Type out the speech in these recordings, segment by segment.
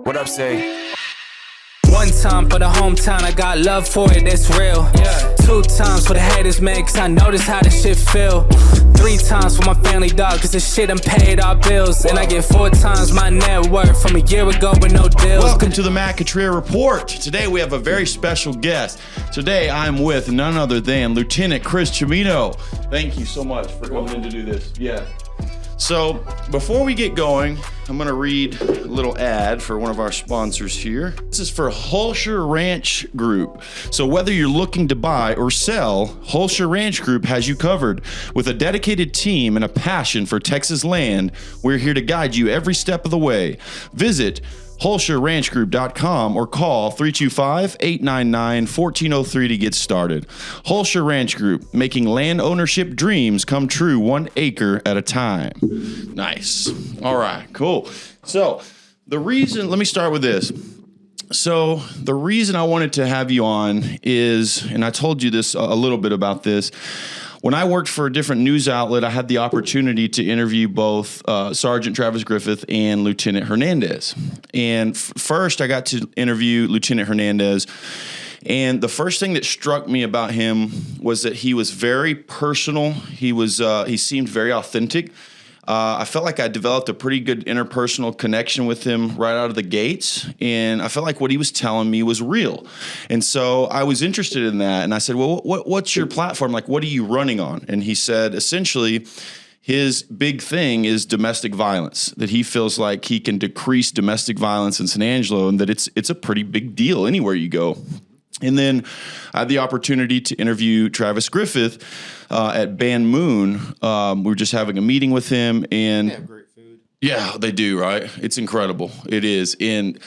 What up, say? One time for the hometown, I got love for it, that's real. Yeah. 2 times for the haters, man, cause I notice how this shit feel. 3 times for my family, dog, cause this shit done paid our bills. Whoa. And I get 4 times my net worth from a year ago with no deals. Welcome to the Matt Cutrer Report. Today we have a very special guest. Today I'm with none other than Lieutenant Chris Cimino. Thank you so much for coming in to do this. Yeah. So before we get going, I'm going to read a little ad for one of our sponsors here. This is for Hulsher Ranch Group. So whether you're looking to buy or sell, Hulsher Ranch Group has you covered. With a dedicated team and a passion for Texas land, we're here to guide you every step of the way. Visit HulsherRanchGroup.com or call 325-899-1403 to get started. Hulsher Ranch Group, making land ownership dreams come true 1 acre at a time. Nice. All right, cool. So let me start with this. So the reason I wanted to have you on is, and I told you this a little bit about this, when I worked for a different news outlet, I had the opportunity to interview both Sergeant Travis Griffith and Lieutenant Hernandez. And first, I got to interview Lieutenant Hernandez. And the first thing that struck me about him was that he was very personal. He seemed very authentic. I felt like I developed a pretty good interpersonal connection with him right out of the gates, and I felt like what he was telling me was real. And so I was interested in that, and I said, well, what's your platform? Like, what are you running on? And he said, essentially, his big thing is domestic violence, that he feels like he can decrease domestic violence in San Angelo, and that it's a pretty big deal anywhere you go. And then I had the opportunity to interview Travis Griffith at Band Moon. We were just having a meeting with him, and they have great food. Yeah, they do, right? It's incredible. It is. And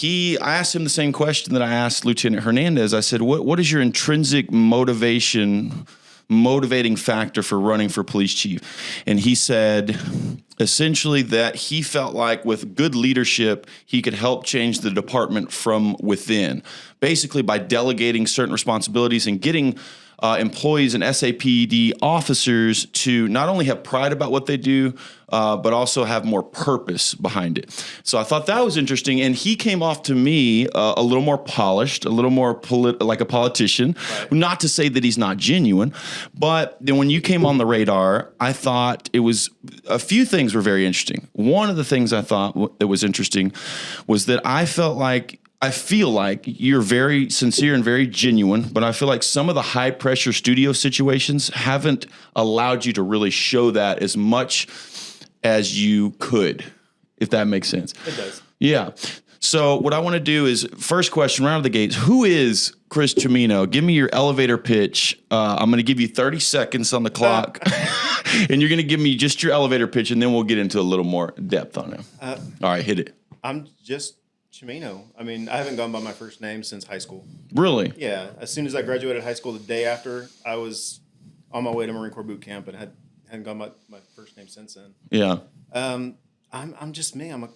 I asked him the same question that I asked Lieutenant Hernandez. I said, what is your intrinsic motivating factor for running for police chief? And he said, essentially, that he felt like with good leadership, he could help change the department from within, basically by delegating certain responsibilities and getting employees and SAPD officers to not only have pride about what they do, but also have more purpose behind it. So I thought that was interesting. And he came off to me a little more polished, a little more like a politician. Right. Not to say that he's not genuine, but then when you came on the radar, I thought it was a few things were very interesting. One of the things I thought that was interesting was that I feel like you're very sincere and very genuine, but I feel like some of the high pressure studio situations haven't allowed you to really show that as much as you could, if that makes sense. It does. Yeah. So what I want to do is, first question, right out of the gates, who is Chris Cimino? Give me your elevator pitch. I'm going to give you 30 seconds on the clock, and you're going to give me just your elevator pitch, and then we'll get into a little more depth on him. All right, hit it. I'm just Cimino. I mean, I haven't gone by my first name since high school. Really? Yeah. As soon as I graduated high school, the day after, I was on my way to Marine Corps boot camp and hadn't gone by my first name since then. Yeah. I'm just me. I'm a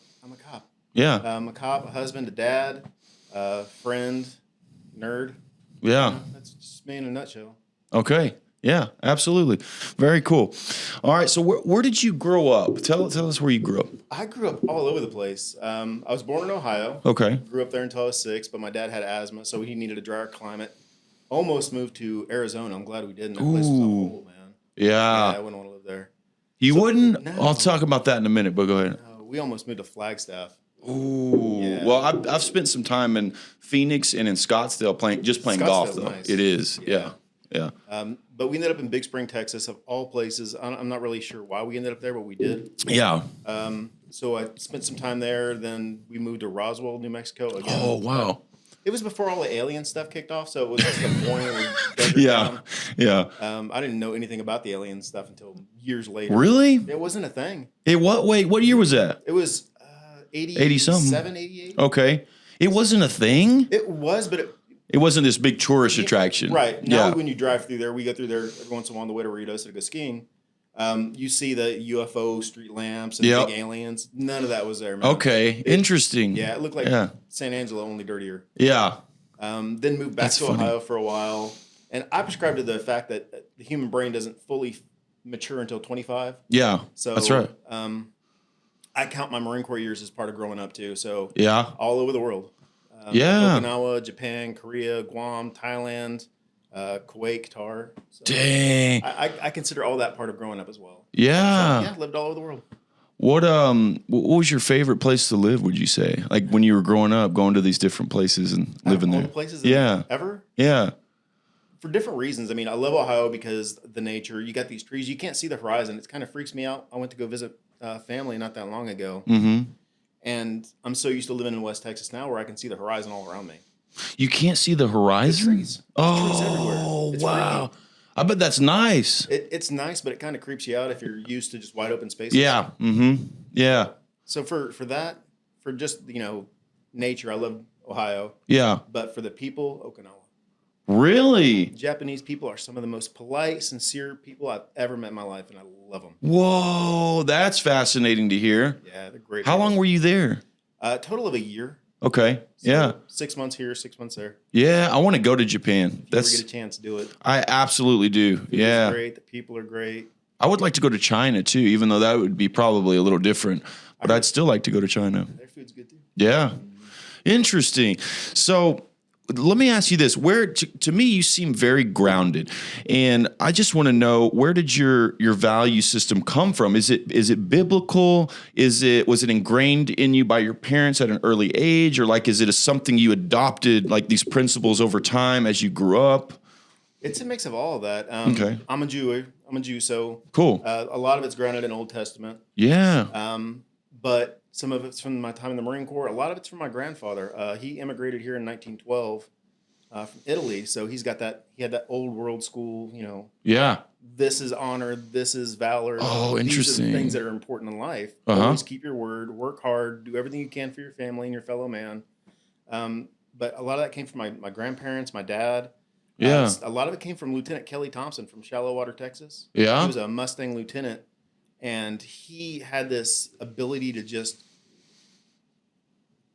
cop. Yeah. I'm a cop, a husband, a dad, a friend, nerd. Yeah. That's just me in a nutshell. Okay. Yeah, absolutely. Very cool. All right. So where did you grow up? Tell us where you grew up. I grew up all over the place. I was born in Ohio. Okay. Grew up there until I was 6, but my dad had asthma, so he needed a drier climate. Almost moved to Arizona. I'm glad we didn't. That place was awful, man. Yeah. I wouldn't want to live there. You wouldn't? No. I'll talk about that in a minute, but go ahead. No, we almost moved to Flagstaff. Ooh. Yeah. Well, I've spent some time in Phoenix and in Scottsdale playing golf, though. Nice. It is. Yeah. But we ended up in Big Spring, Texas, of all places. I'm not really sure why we ended up there, but we did. Yeah. So I spent some time there. Then we moved to Roswell, New Mexico again. Oh, wow. It was before all the alien stuff kicked off, so it was just a boring. Yeah. I didn't know anything about the alien stuff until years later. Really? It wasn't a thing. What year was that? It was 87, 88. Okay. It wasn't a thing? It was, but it wasn't this big tourist attraction. Right. Now when you drive through there, we go through there every once in a while on the way to Ritos to go skiing. You see the UFO street lamps and big aliens. None of that was there, man. Okay. Interesting. Yeah, it looked like San Angelo, only dirtier. Yeah. Then moved back to Ohio for a while. And I prescribe to the fact that the human brain doesn't fully mature until 25. Yeah, so that's right. I count my Marine Corps years as part of growing up too. So Yeah. all over the world. Yeah. Okinawa, Japan, Korea, Guam, Thailand, Kuwait, Qatar. So Dang. I consider all that part of growing up as well. Yeah. So, yeah, lived all over the world. What was your favorite place to live, would you say? Like when you were growing up, going to these different places and living all there? the places Yeah. ever? Yeah. For different reasons. I mean, I love Ohio because the nature. You got these trees. You can't see the horizon. It kind of freaks me out. I went to go visit family not that long ago. Mm-hmm. And I'm so used to living in West Texas now where I can see the horizon all around me. You can't see the horizon? The trees. Trees everywhere. Oh, It's wow. freaky. I bet that's nice. It's nice, but it kind of creeps you out if you're used to just wide open spaces. Yeah. Mm-hmm. Yeah. So for that, for just, nature, I love Ohio. Yeah. But for the people, Okinawa. Really? Japanese people are some of the most polite, sincere people I've ever met in my life, and I love them. Whoa, that's fascinating to hear. Yeah, they're great. How long were you there? Total of a year. Okay. So Yeah. 6 months here, 6 months there. Yeah, I want to go to Japan. If you ever get a chance, do it. I absolutely do. Food Yeah. is great. The people are great. I would like to go to China too, even though that would be probably a little different. But I'd still like to go to China. Their food's good too. Yeah. Interesting. So let me ask you this. Where to me you seem very grounded. And I just want to know, where did your value system come from? Is it biblical? Was it ingrained in you by your parents at an early age? Or like is it something you adopted, like these principles over time as you grew up? It's a mix of all of that. Okay. I'm a Jew, so Cool. a lot of it's grounded in Old Testament. Yeah. But some of it's from my time in the Marine Corps. A lot of it's from my grandfather. He immigrated here in 1912 from Italy, so he had that old world school. Yeah. This is honor. This is valor. Oh, interesting. These are the things that are important in life. Uh-huh. Always keep your word. Work hard. Do everything you can for your family and your fellow man. But a lot of that came from my grandparents, my dad. Yeah. A lot of it came from Lieutenant Kelly Thompson from Shallow Water, Texas. Yeah. He was a Mustang lieutenant, and he had this ability to just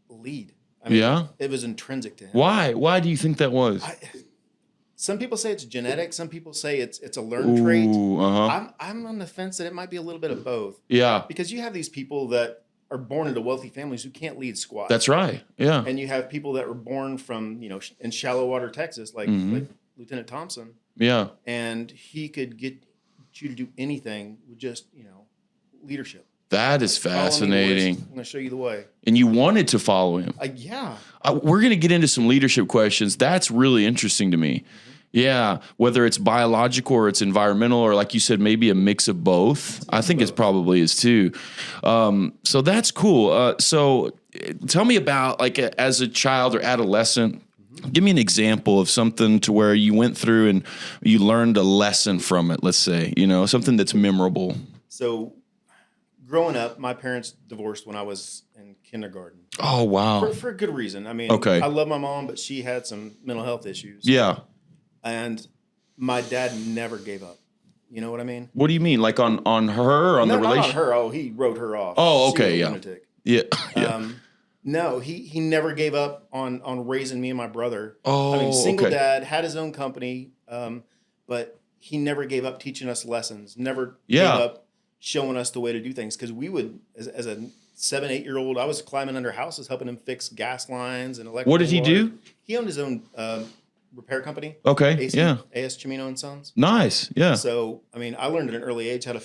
lead. I mean, Yeah. it was intrinsic to him. Why? Why do you think that was? Some people say it's genetic. Some people say it's a learned trait. Ooh, uh-huh. I'm on the fence that it might be a little bit of both. Yeah. Because you have these people that are born into wealthy families who can't lead squad. That's right. Yeah. And you have people that were born from, in Shallow Water, Texas, like Lieutenant Thompson. Yeah. And he could get you to do anything with just, leadership. That is Follow me, boys. fascinating. I'm going to show you the way. And you wanted to follow him. Yeah. We're going to get into some leadership questions. That's really interesting to me. Yeah. Whether it's biological or it's environmental, or like you said, maybe a mix of both. I think it probably is too. So that's cool. So tell me about, like, as a child or adolescent, give me an example of something to where you went through and you learned a lesson from it, let's say, something that's memorable. So growing up, my parents divorced when I was in kindergarten. Oh, wow. For a good reason. I mean, Okay. I love my mom, but she had some mental health issues. Yeah. And my dad never gave up. You know what I mean? What do you mean? Like on her or on the Not relationship? on her. Oh, he wrote her off. Oh, She was okay, a yeah. lunatic. Yeah. Yeah. No, he never gave up on raising me and my brother. Oh, I mean, single okay. dad, had his own company, but he never gave up teaching us lessons. Never Yeah. gave up showing us the way to do things. Because we would, as a 7, 8-year-old, I was climbing under houses helping him fix gas lines and electrical. What did he water. do? He owned his own repair company. Okay. AC, Yeah. A.S. Cimino and Sons. Nice. Yeah. So, I mean, I learned at an early age how to,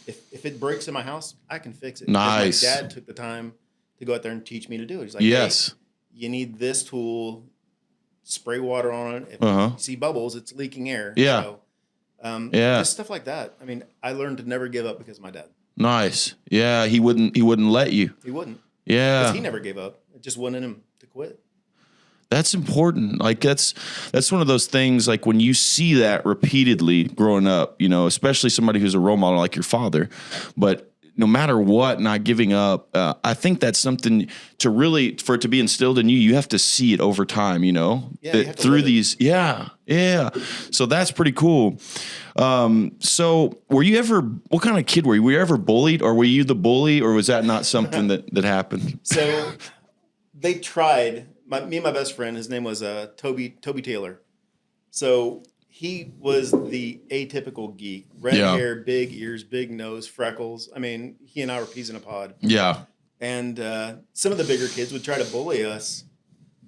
if it breaks in my house, I can fix it. Nice. My dad took the time to go out there and teach me to do it. He's like, Yes. hey, you need this tool, spray water on it. If Uh-huh. you see bubbles, it's leaking air. Yeah. So, Yeah. just stuff like that. I mean, I learned to never give up because of my dad. Nice. Yeah. He wouldn't let you. He wouldn't. Yeah. Because he never gave up. It just wasn't in him to quit. That's important. Like that's one of those things, like when you see that repeatedly growing up, especially somebody who's a role model like your father, but no matter what, not giving up. I think that's something for it to be instilled in you, you have to see it over time, Yeah, you have to through live it. these. Yeah. Yeah. So that's pretty cool. So what kind of kid were you? Were you ever bullied, or were you the bully, or was that not something that happened? So they tried. Me and my best friend, his name was Toby Taylor. So he was the atypical geek. Red hair, big ears, big nose, freckles. I mean, he and I were peas in a pod. Yeah. And some of the bigger kids would try to bully us,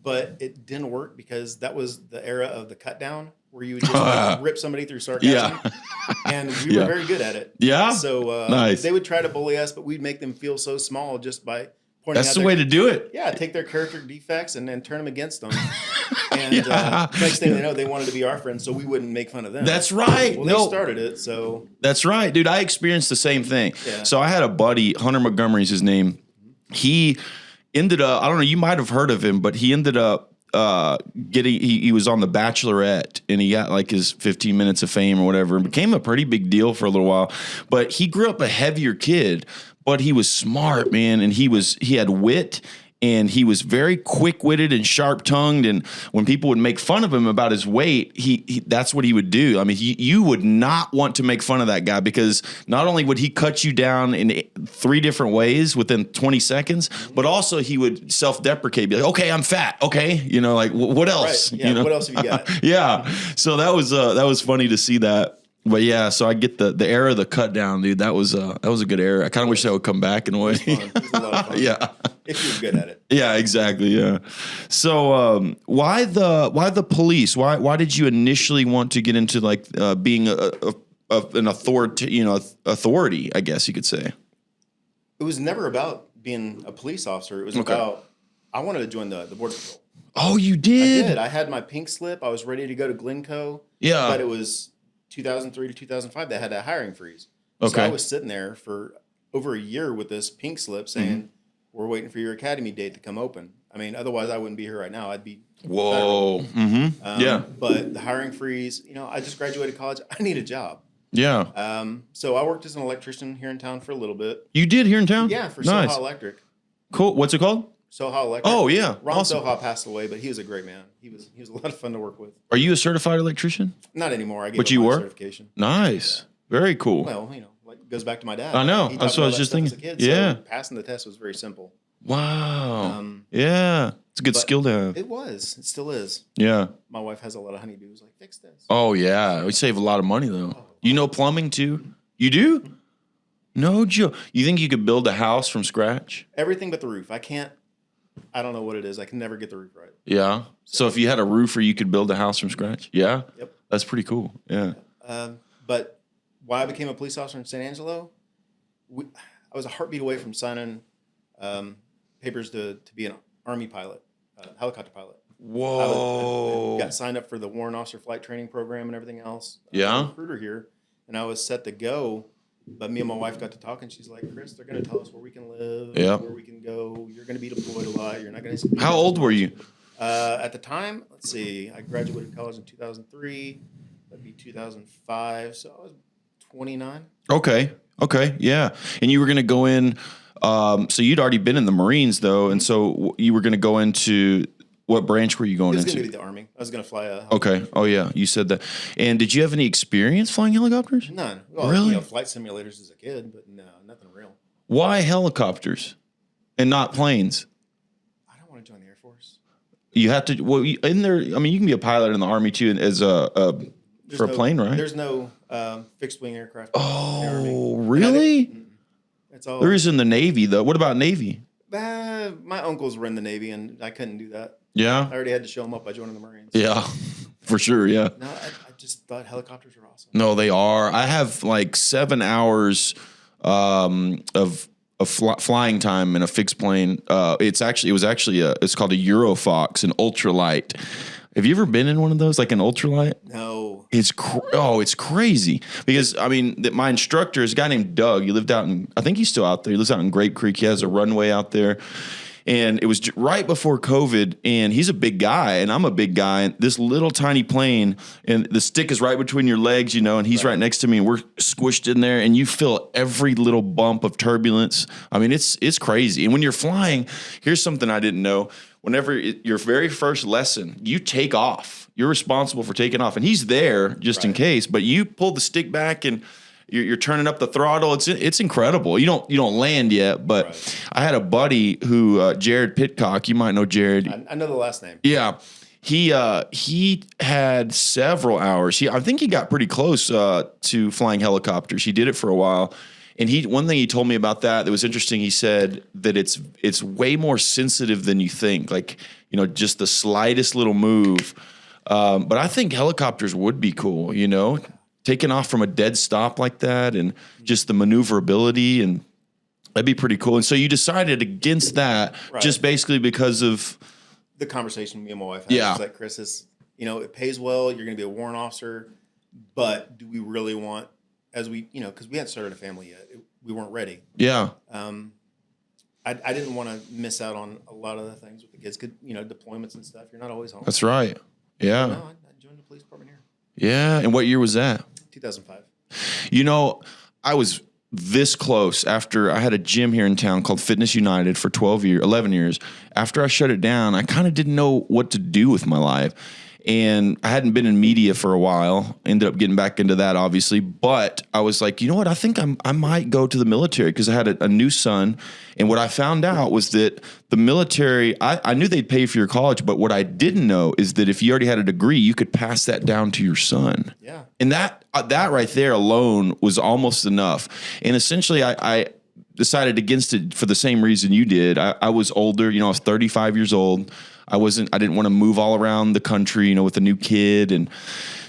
but it didn't work because that was the era of the cut down where you would just rip somebody through sarcasm. And we were very good at it. Yeah. So nice. They would try to bully us, but we'd make them feel so small just by pointing That's out the way to do it. Yeah, take their character defects and then turn them against them. And next thing they know, they wanted to be our friends, so we wouldn't make fun of them. That's right. Well, they started it, so. That's right, dude. I experienced the same thing. Yeah. So I had a buddy, Hunter Montgomery's his name. He ended up, I don't know, you might have heard of him, but he ended up he was on The Bachelorette, and he got like his 15 minutes of fame or whatever, and became a pretty big deal for a little while. But he grew up a heavier kid, but he was smart, man, and he had wit. And he was very quick-witted and sharp-tongued. And when people would make fun of him about his weight, he that's what he would do. I mean, you would not want to make fun of that guy because not only would he cut you down in 3 different ways within 20 seconds, but also he would self-deprecate, be like, "Okay, I'm fat. Okay, like what else? Right. Yeah. What else have you got?" Yeah. So that was funny to see that. But yeah, so I get the era of the cut down, dude. That was a good era. I kind of wish that would come back in a way. It was a lot of fun. Yeah. If you're good at it. Yeah, exactly. Yeah. So why the police? Why did you initially want to get into like being an authority? I guess you could say. It was never about being a police officer. It was about I wanted to join the border patrol. Oh, you did? I did. I had my pink slip. I was ready to go to Glencoe. Yeah. But it was 2003 to 2005. They had that hiring freeze. Okay. So I was sitting there for over a year with this pink slip saying, "We're waiting for your academy date to come open." I mean, otherwise I wouldn't be here right now. I'd be whoa. Mm-hmm. Yeah. But the hiring freeze, I just graduated college. I need a job. Yeah. So I worked as an electrician here in town for a little bit. You did here in town? Yeah, for nice. Soha Electric. Cool. What's it called? Soha Electric. Oh yeah. Ron awesome. Soha passed away, but he was a great man. He was a lot of fun to work with. Are you a certified electrician? Not anymore. I gave But up you my were? certification. Nice. Very cool. Well, like it goes back to my dad. I know. He That's taught what I me all was that just stuff as thinking. a kid, Yeah. So passing the test was very simple. Wow. Yeah. It's a good skill to have. It was. It still is. Yeah. My wife has a lot of honeydews. Like, fix this. Oh yeah. We save a lot of money though. You know plumbing too? You do? No joke. You think you could build a house from scratch? Everything but the roof. I don't know what it is. I can never get the roof right. Yeah. So if you had a roofer, you could build a house from scratch? Yeah? Yep. That's pretty cool. Yeah. But why I became a police officer in San Angelo, I was a heartbeat away from signing papers to be an Army pilot, helicopter pilot. Whoa. I got signed up for the Warrant Officer Flight Training Program and everything else. Yeah. I was a recruiter here, and I was set to go. But me and my wife got to talking. She's like, "Chris, they're going to tell us where we can live, where we can go. You're going to be deployed a lot. You're not going to see." How old were you? At the time, let's see. I graduated college in 2003. That'd be 2005. So I was 29. Okay. Yeah. And you were going to go in. So you'd already been in the Marines though, and so you were going to go into. What branch were you going into? It was into? going to be the Army. I was going to fly a Okay. helicopter. Oh, yeah. You said that. And did you have any experience flying helicopters? None. Well, Really? Flight simulators as a kid, but no, nothing real. Why helicopters and not planes? I don't want to join the Air Force. You have to. Well, in there. I mean, you can be a pilot in the Army too, as for a plane, right? There's no fixed wing aircraft. Oh, really? It's all. There is in the Navy though. What about Navy? My uncles were in the Navy, and I couldn't do that. Yeah. I already had to show them up by joining the Marines. Yeah, for sure. Yeah. No, I just thought helicopters were awesome. No, they are. I have like 7 hours of flying time in a fixed plane. It's called a Eurofox, an ultralight. Have you ever been in one of those, like an ultralight? No. It's crazy because I mean my instructor is a guy named Doug. He lived out in, I think he's still out there. He lives out in Grape Creek. He has a runway out there. And it was right before COVID, and he's a big guy, and I'm a big guy. And this little tiny plane, and the stick is right between your legs, and he's right next to me, and we're squished in there, and you feel every little bump of turbulence. I mean, it's crazy. And when you're flying, here's something I didn't know. Whenever your very first lesson, you take off. You're responsible for taking off, and he's there just in case. But you pull the stick back and you're turning up the throttle. It's incredible. You don't land yet, but I had a buddy who Jared Pitcock. You might know Jared. I know the last name. Yeah, He had several hours. I think he got pretty close to flying helicopters. He did it for a while. And one thing he told me about that was interesting. He said that it's way more sensitive than you think. Like, just the slightest little move. But I think helicopters would be cool, taking off from a dead stop like that, and just the maneuverability, and that'd be pretty cool. And so you decided against that, just basically because of the conversation me and my wife had. It's like, Chris, it pays well. You're going to be a warrant officer, but do we really want, because we hadn't started a family yet, we weren't ready. Yeah. I didn't want to miss out on a lot of the things with the kids. Deployments and stuff. You're not always home. That's right. Yeah. No, I joined the police department here. Yeah. And what year was that? 2005. I was this close after I had a gym here in town called Fitness United for 11 years. After I shut it down, I kind of didn't know what to do with my life. And I hadn't been in media for a while. Ended up getting back into that, obviously. But I was like, you know what? I think I might go to the military, because I had a new son. And what I found out was that the military, I knew they'd pay for your college. But what I didn't know is that if you already had a degree, you could pass that down to your son. Yeah. And that right there alone was almost enough. And essentially, I decided against it for the same reason you did. I was older. I was 35 years old. I didn't want to move all around the country, with a new kid. And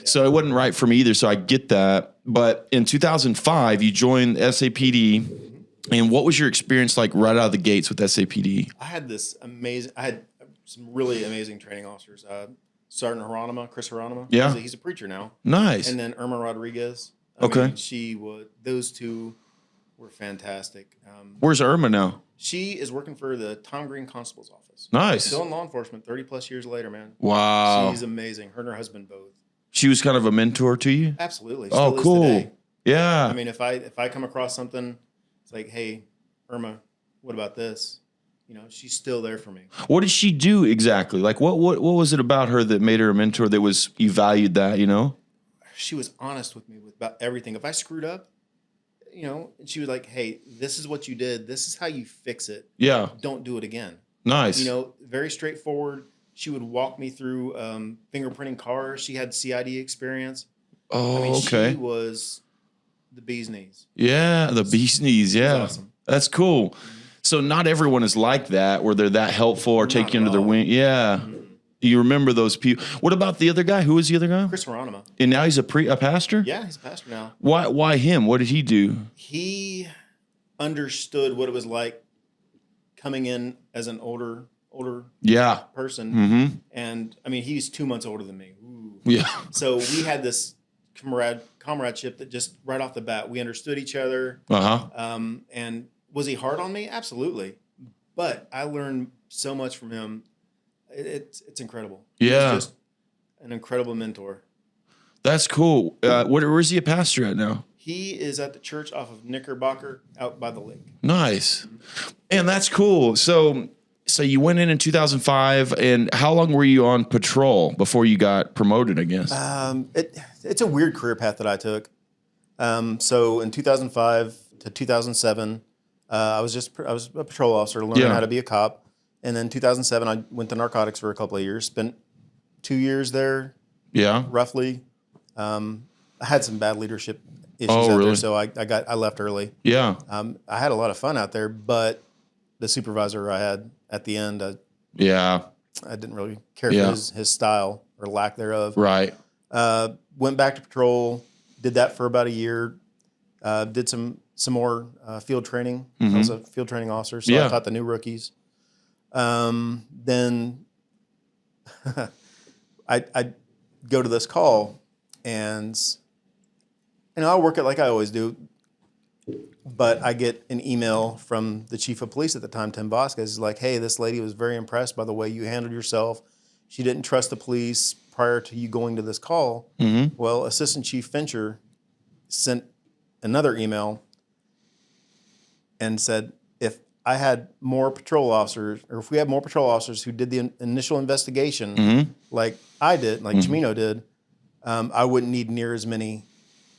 so it wasn't right for me either. So I get that. But in 2005, you joined SAPD. And what was your experience like right out of the gates with SAPD? I had some really amazing training officers. Sergeant Chris Hieronyma. Yeah. He's a preacher now. Nice. And then Irma Rodriguez. Those two were fantastic. Where's Irma now? She is working for the Tom Green Constable's office. Nice. Still in law enforcement 30 plus years later, man. Wow. She's amazing. Her and her husband both. She was kind of a mentor to you? Absolutely. Oh, Still is cool. today. Yeah. I mean, if I come across something, it's like, hey, Irma, what about this? She's still there for me. What did she do exactly? Like, what was it about her that made her a mentor, that you valued that, She was honest with me about everything. If I screwed up, and she was like, hey, this is what you did. This is how you fix it. Yeah. Don't do it again. Nice. Very straightforward. She would walk me through fingerprinting cars. She had CID experience. Oh, okay. She was the bee's knees. Yeah, the bee's knees. Yeah. Awesome. That's cool. Mm-hmm. So not everyone is like that, where they're that helpful or take you under their wing. Yeah. Mm-hmm. You remember those people. What about the other guy? Who was the other guy? Chris Hieronyma. And now he's a pastor? Yeah, he's a pastor now. Why him? What did he do? He understood what it was like coming in as an older person. Mm-hmm. And he's 2 months older than me. Ooh. Yeah. So we had this comradeship that just right off the bat, we understood each other. Uh-huh. And was he hard on me? Absolutely. But I learned so much from him. It's incredible. Yeah. He's just an incredible mentor. That's cool. Where's he a pastor at now? He is at the church off of Knickerbocker out by the lake. Nice. And that's cool. So you went in 2005, and how long were you on patrol before you got promoted, I guess? It's a weird career path that I took. So in 2005 to 2007, I was a patrol officer, learning how to be a cop. And then 2007, I went to narcotics for a couple of years, spent 2 years there. Yeah. Roughly. I had some bad leadership issues out there, so I left early. Yeah. I had a lot of fun out there, but the supervisor I had at the end, I didn't really care for his style or lack thereof. Right. Went back to patrol, did that for about a year, did some more field training. Mm-hmm. I was a field training officer, so I taught the new rookies. Then I go to this call, and I work it like I always do, but I get an email from the chief of police at the time, Tim Vasquez. He's like, hey, this lady was very impressed by the way you handled yourself. She didn't trust the police prior to you going to this call. Mm-hmm. Well, Assistant Chief Fincher sent another email and said, if I had more patrol officers, or if we had more patrol officers who did the initial investigation like I did, like Cimino did, I wouldn't need near as many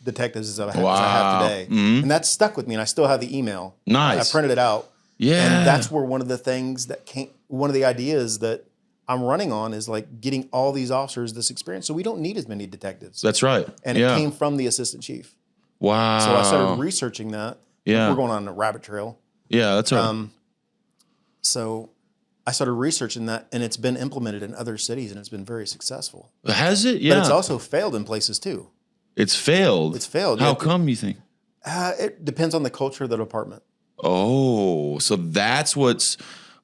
detectives as I have today. Mm-hmm. And that stuck with me, and I still have the email. Nice. I printed it out. Yeah. And that's where one of the things that one of the ideas that I'm running on is like getting all these officers this experience. So we don't need as many detectives. That's right. And it came from the assistant chief. Wow. So I started researching that. Yeah. We're going on a rabbit trail. Yeah, that's right. So I started researching that, and it's been implemented in other cities, and it's been very successful. Has it? Yeah. But it's also failed in places too. It's failed. It's failed. How come, you think? It depends on the culture of the department. Oh, so that's what's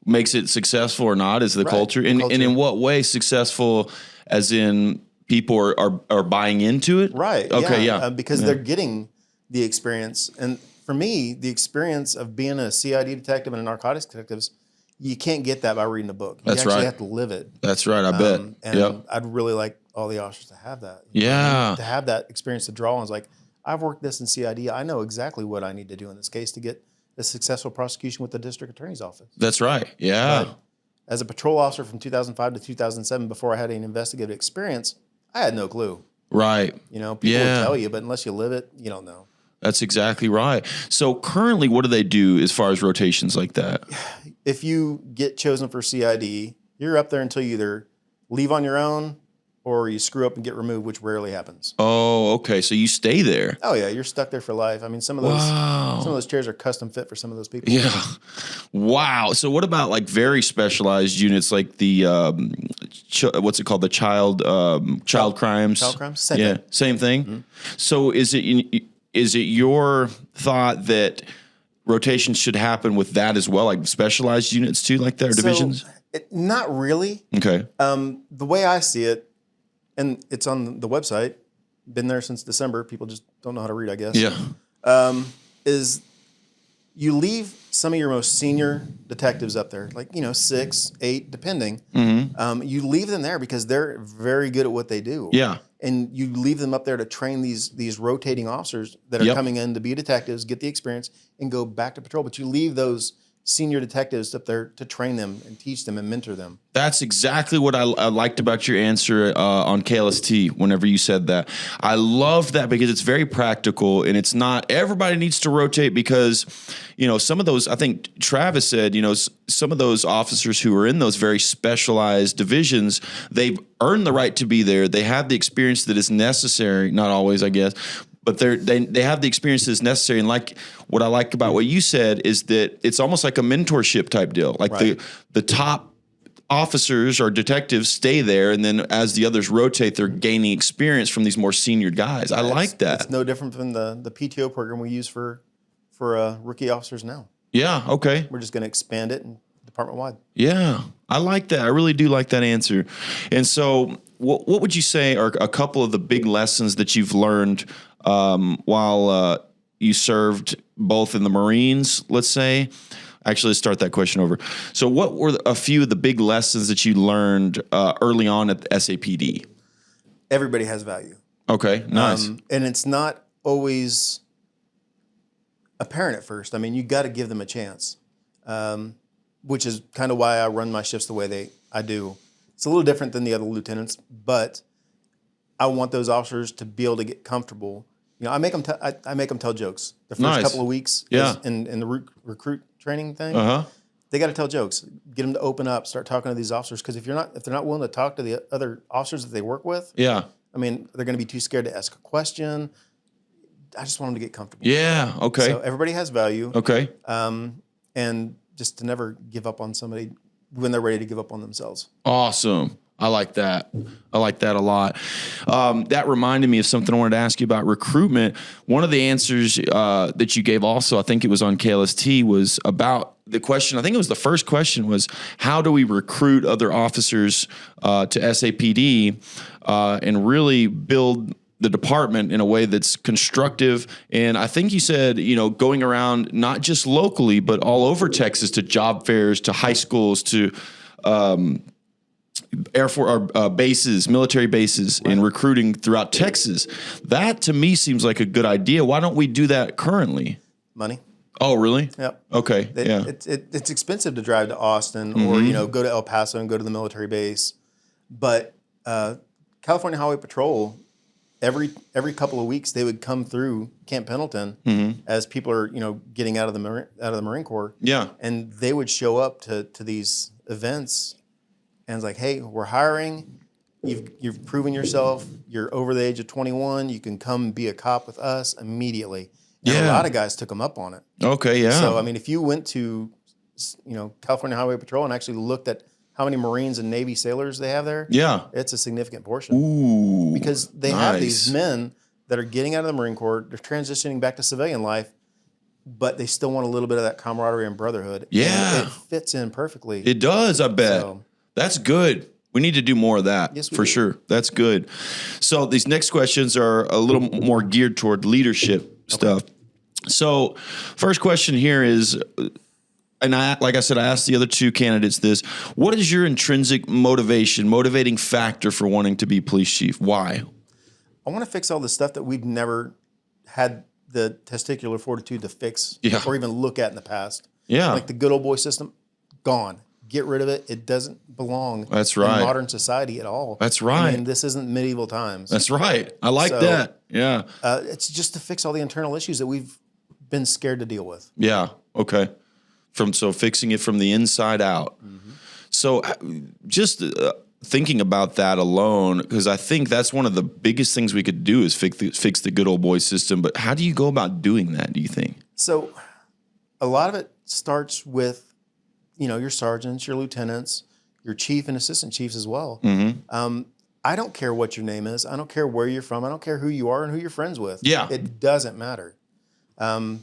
makes it successful or not is the culture. And in what way successful, as in people are buying into it? Right. Okay, yeah. Because they're getting the experience. And for me, the experience of being a CID detective and a narcotics detective, you can't get that by reading a book. You actually have to live it. That's right, I bet. And I'd really like all the officers to have that. Yeah. To have that experience to draw on. It's like, I've worked this in CID. I know exactly what I need to do in this case to get a successful prosecution with the district attorney's office. That's right. Yeah. But as a patrol officer from 2005 to 2007, before I had any investigative experience, I had no clue. Right. You know, people would tell you, but unless you live it, you don't know. That's exactly right. So currently, what do they do as far as rotations like that? If you get chosen for CID, you're up there until you either leave on your own or you screw up and get removed, which rarely happens. Oh, okay. So you stay there. Oh yeah, you're stuck there for life. I mean, some of those chairs are custom fit for some of those people. Yeah. Wow. So what about like very specialized units like the what's it called? The child crimes. Child crimes. Same thing. Same thing. Mm-hmm. So is it your thought that rotations should happen with that as well, like specialized units too, like that, or divisions? Not really. Okay. The way I see it, and it's on the website, been there since December. People just don't know how to read, I guess. Yeah. Is you leave some of your most senior detectives up there, like, 6, 8, depending. Mm-hmm. You leave them there because they're very good at what they do. Yeah. And you leave them up there to train these rotating officers that are coming in to be detectives, get the experience, and go back to patrol. But you leave those senior detectives up there to train them and teach them and mentor them. That's exactly what I liked about your answer on KLST whenever you said that. I love that because it's very practical, and it's not everybody needs to rotate because, some of those, I think Travis said, some of those officers who are in those very specialized divisions, they've earned the right to be there. They have the experience that is necessary, not always, I guess, but they have the experience that's necessary. And like what I like about what you said is that it's almost like a mentorship type deal. Like the top officers or detectives stay there, and then as the others rotate, they're gaining experience from these more senior guys. I like that. It's no different than the PTO program we use for rookie officers now. Yeah, okay. We're just going to expand it department-wide. Yeah, I like that. I really do like that answer. And so what would you say are a couple of the big lessons that you've learned while you served both in the Marines, let's say? Actually, let's start that question over. So what were a few of the big lessons that you learned early on at the SAPD? Everybody has value. Okay, nice. And it's not always apparent at first. I mean, you got to give them a chance, which is kind of why I run my shifts the way I do. It's a little different than the other lieutenants, but I want those officers to be able to get comfortable. I make them tell jokes the first couple of weeks. Yeah. In the recruit training thing. Uh-huh. They got to tell jokes, get them to open up, start talking to these officers. Because if they're not willing to talk to the other officers that they work with, yeah, I mean, they're going to be too scared to ask a question. I just want them to get comfortable. Yeah. Okay. So everybody has value. Okay. And just to never give up on somebody when they're ready to give up on themselves. Awesome. I like that. I like that a lot. That reminded me of something I wanted to ask you about recruitment. One of the answers that you gave also, I think it was on KLST, was about the question. I think it was the first question was, how do we recruit other officers to SAPD and really build the department in a way that's constructive? And I think you said, going around not just locally, but all over Texas to job fairs, to high schools, to Air Force bases, military bases, and recruiting throughout Texas. That to me seems like a good idea. Why don't we do that currently? Money. Oh, really? Yep. Okay. Yeah. It's expensive to drive to Austin or go to El Paso and go to the military base, but California Highway Patrol, every couple of weeks they would come through Camp Pendleton as people are getting out of the Marine Corps. Yeah. And they would show up to these events and it's like, hey, we're hiring. You've proven yourself. You're over the age of 21. You can come be a cop with us immediately. And a lot of guys took them up on it. Okay, yeah. So, I mean, if you went to, California Highway Patrol and actually looked at how many Marines and Navy sailors they have there, it's a significant portion. Ooh, because they have these men that are getting out of the Marine Corps, they're transitioning back to civilian life, but they still want a little bit of that camaraderie and brotherhood. Yeah. And it fits in perfectly. It does, I bet. So, that's good. We need to do more of that, for sure. That's good. So these next questions are a little more geared toward leadership stuff. So first question here is, and like I said, I asked the other two candidates this, what is your intrinsic motivating factor for wanting to be police chief? Why? I want to fix all the stuff that we've never had the testicular fortitude to fix or even look at in the past. Yeah. Like the good old boy system, gone. Get rid of it. It doesn't belong in modern society at all. That's right. I mean, this isn't medieval times. That's right. I like that. Yeah. It's just to fix all the internal issues that we've been scared to deal with. Yeah. Okay. So fixing it from the inside out. Mm-hmm. So just thinking about that alone, because I think that's one of the biggest things we could do is fix the good old boy system. But how do you go about doing that, do you think? So a lot of it starts with, your sergeants, your lieutenants, your chief and assistant chiefs as well. Mm-hmm. I don't care what your name is. I don't care where you're from. I don't care who you are and who you're friends with. Yeah. It doesn't matter. I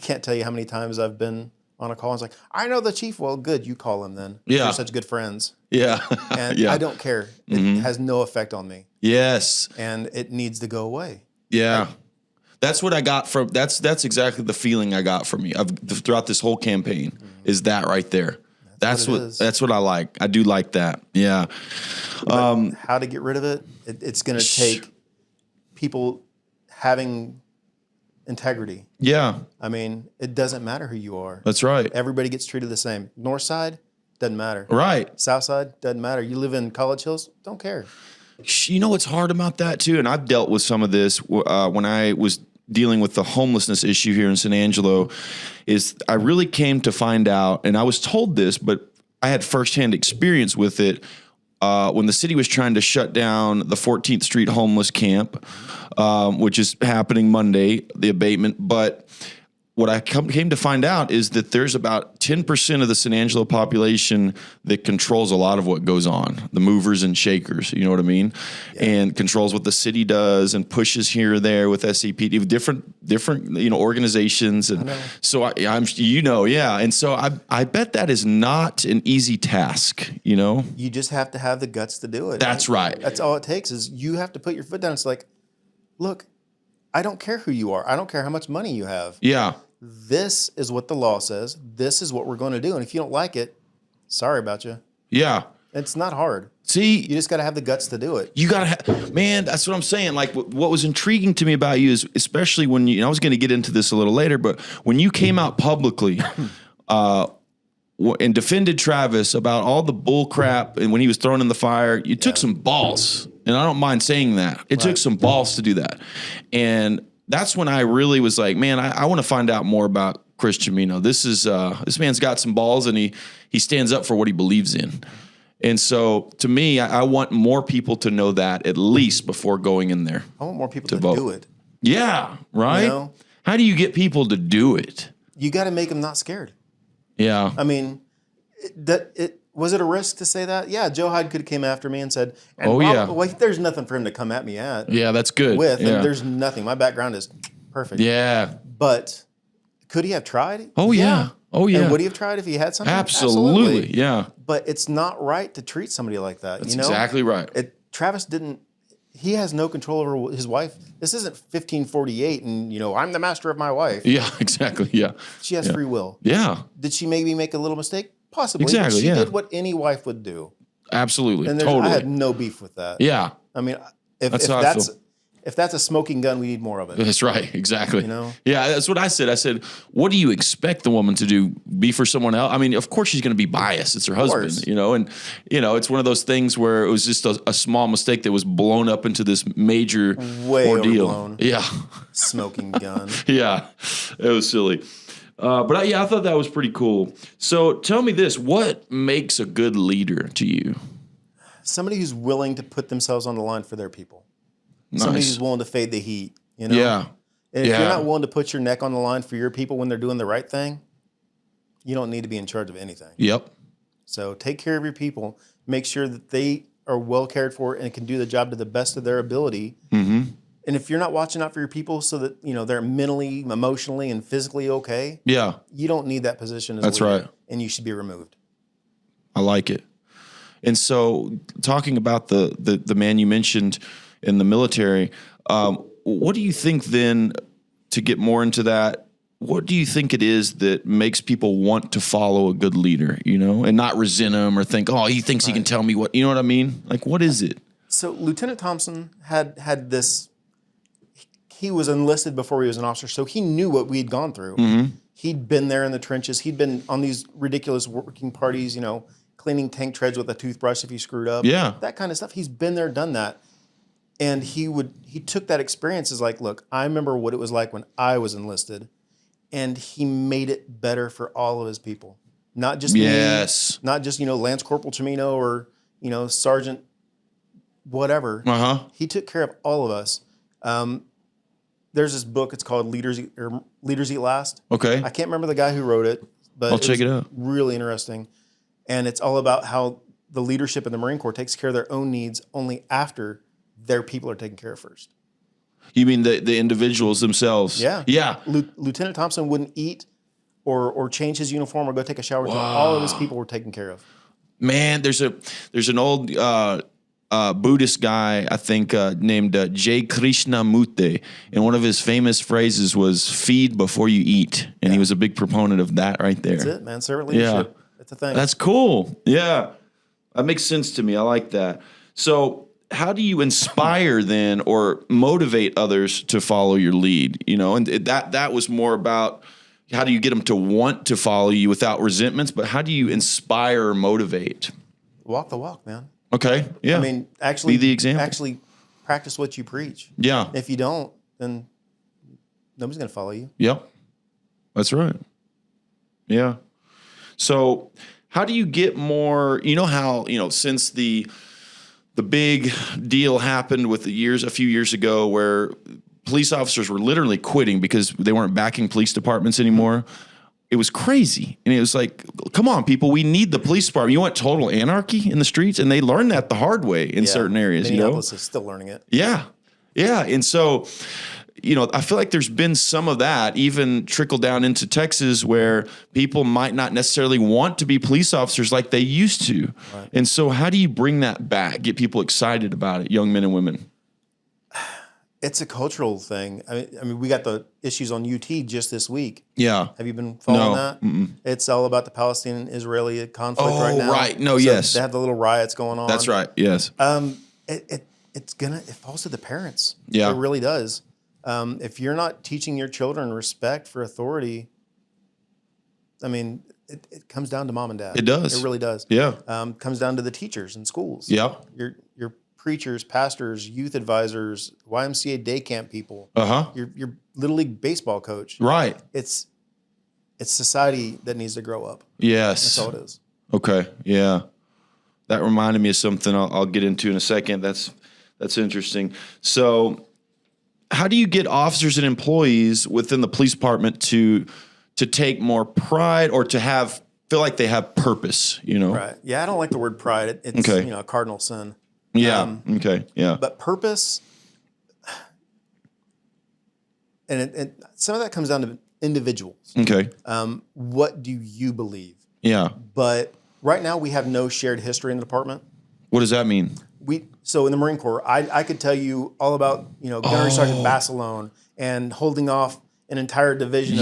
can't tell you how many times I've been on a call and it's like, I know the chief. Well, good. You call him then. Yeah. You're such good friends. Yeah. And I don't care. It has no effect on me. Yes. And it needs to go away. Yeah. That's what I got from, that's exactly the feeling I got from you throughout this whole campaign is that right there. That's what I like. I do like that. Yeah. How to get rid of it? It's going to take people having integrity. Yeah. I mean, it doesn't matter who you are. That's right. Everybody gets treated the same. North side, doesn't matter. Right. South side, doesn't matter. You live in College Hills, don't care. You know what's hard about that too? And I've dealt with some of this when I was dealing with the homelessness issue here in San Angelo, is I really came to find out, and I was told this, but I had firsthand experience with it when the city was trying to shut down the 14th Street homeless camp, which is happening Monday, the abatement. But what I came to find out is that there's about 10% of the San Angelo population that controls a lot of what goes on, the movers and shakers, you know what I mean? Yeah. And controls what the city does and pushes here or there with SCPD, different organizations. And so I'm yeah. And so I bet that is not an easy task, You just have to have the guts to do it. That's right. That's all it takes is you have to put your foot down. It's like, look, I don't care who you are. I don't care how much money you have. Yeah. This is what the law says. This is what we're going to do. And if you don't like it, sorry about you. Yeah. It's not hard. See, you just got to have the guts to do it. You got to man, that's what I'm saying. Like what was intriguing to me about you is especially when I was going to get into this a little later, but when you came out publicly and defended Travis about all the bull crap and when he was thrown in the fire, you took some balls. And I don't mind saying that. It took some balls to do that. And that's when I really was like, man, I want to find out more about Chris Cimino. This man's got some balls and he stands up for what he believes in. And so to me, I want more people to know that at least before going in there. I want more people to do it. Yeah, right? How do you get people to do it? You got to make them not scared. Yeah. I mean, was it a risk to say that? Yeah, Joe Hyde could have came after me and said, there's nothing for him to come at me at. Yeah, that's good. And there's nothing. My background is perfect. Yeah. But could he have tried? Oh, yeah. Oh, yeah. And would he have tried if he had something? Absolutely. Yeah. But it's not right to treat somebody like that. That's exactly right. Travis he has no control over his wife. This isn't 1548 and, I'm the master of my wife. Yeah, exactly. Yeah. She has free will. Yeah. Did she maybe make a little mistake? Possibly. Exactly. But she did what any wife would do. Absolutely. And totally. I had no beef with that. Yeah. I mean, if that's a smoking gun, we need more of it. That's right. Exactly. Yeah, that's what I said. I said, what do you expect the woman to do? Be for someone else? I mean, of course she's going to be biased. It's her husband, and it's one of those things where it was just a small mistake that was blown up into this major way ordeal. Overblown. Yeah. Smoking gun. Yeah. It was silly. But I thought that was pretty cool. So tell me this, what makes a good leader to you? Somebody who's willing to put themselves on the line for their people. Nice. Somebody who's willing to fade the heat, you know? Yeah. And if you're not willing to put your neck on the line for your people when they're doing the right thing, you don't need to be in charge of anything. Yep. So take care of your people. Make sure that they are well cared for and can do the job to the best of their ability. Mm-hmm. And if you're not watching out for your people so that, you know, they're mentally, emotionally, and physically okay, you don't need that position as a leader. Right. And you should be removed. I like it. And so talking about the man you mentioned in the military, what do you think then, to get more into that, what do you think it is that makes people want to follow a good leader, you know, and not resent him or think, oh, he thinks he can tell me what, you know what I mean? Like, what is it? So Lieutenant Thompson had this, he was enlisted before he was an officer, so he knew what we had gone through. Mm-hmm. He'd been there in the trenches. He'd been on these ridiculous working parties, you know, cleaning tank treads with a toothbrush if you screwed up. Yeah. That kind of stuff. He's been there, done that. And he took that experience as like, look, I remember what it was like when I was enlisted, and he made it better for all of his people. Not just me, not just, you know, Lance Corporal Cimino or, you know, Sergeant whatever. Uh-huh. He took care of all of us. There's this book, it's called Leaders Eat Last. Okay. I can't remember the guy who wrote it, but I'll check it out. Really interesting. And it's all about how the leadership in the Marine Corps takes care of their own needs only after their people are taken care of first. You mean the individuals themselves? Yeah. Yeah. Lieutenant Thompson wouldn't eat or change his uniform or go take a shower until all of his people were taken care of. Man, there's an old Buddhist guy, I think, named J. Krishnamurti, and one of his famous phrases was "feed before you eat," and he was a big proponent of that right there. That's it, man. Servant leadership. Yeah. That's a thing. That's cool. Yeah, that makes sense to me. I like that. So, how do you inspire then, or motivate others to follow your lead? You know, and that was more about how do you get them to want to follow you without resentments, but how do you inspire or motivate? Walk the walk, man. Okay. Yeah. I mean, actually be the example. Actually practice what you preach. Yeah. If you don't, then nobody's going to follow you. Yep. That's right. Yeah. So how do you get more, you know how, you know, since the big deal happened with a few years ago where police officers were literally quitting because they weren't backing police departments anymore. It was crazy. And it was like, come on, people, we need the police department. You want total anarchy in the streets? And they learned that the hard way in certain areas. Minneapolis is still learning it. Yeah. Yeah. And so, you know, I feel like there's been some of that even trickle down into Texas where people might not necessarily want to be police officers like they used to. Right. And so how do you bring that back, get people excited about it, young men and women? It's a cultural thing. I mean, we got the issues on UT just this week. Yeah. Have you been following that? Mm-mm. It's all about the Palestinian-Israeli conflict right now. Oh, right. No, so yes. They have the little riots going on. That's right. Yes. It falls to the parents. Yeah. It really does. If you're not teaching your children respect for authority, I mean, it comes down to mom and dad. It does. It really does. Yeah. Comes down to the teachers in schools. Yeah. Your preachers, pastors, youth advisors, YMCA day camp people. Your little league baseball coach. Right. It's society that needs to grow up. Yes. That's all it is. Okay. Yeah. That reminded me of something I'll get into in a second. That's interesting. So, how do you get officers and employees within the police department to take more pride or to feel like they have purpose? You know. Right. Yeah. I don't like the word pride. It's okay. A cardinal sin. Yeah. Okay. Yeah. But purpose, and some of that comes down to individuals. Okay. What do you believe? Yeah. But right now we have no shared history in the department. What does that mean? So in the Marine Corps, I could tell you all about Gunnery Sergeant Basilone and holding off an entire division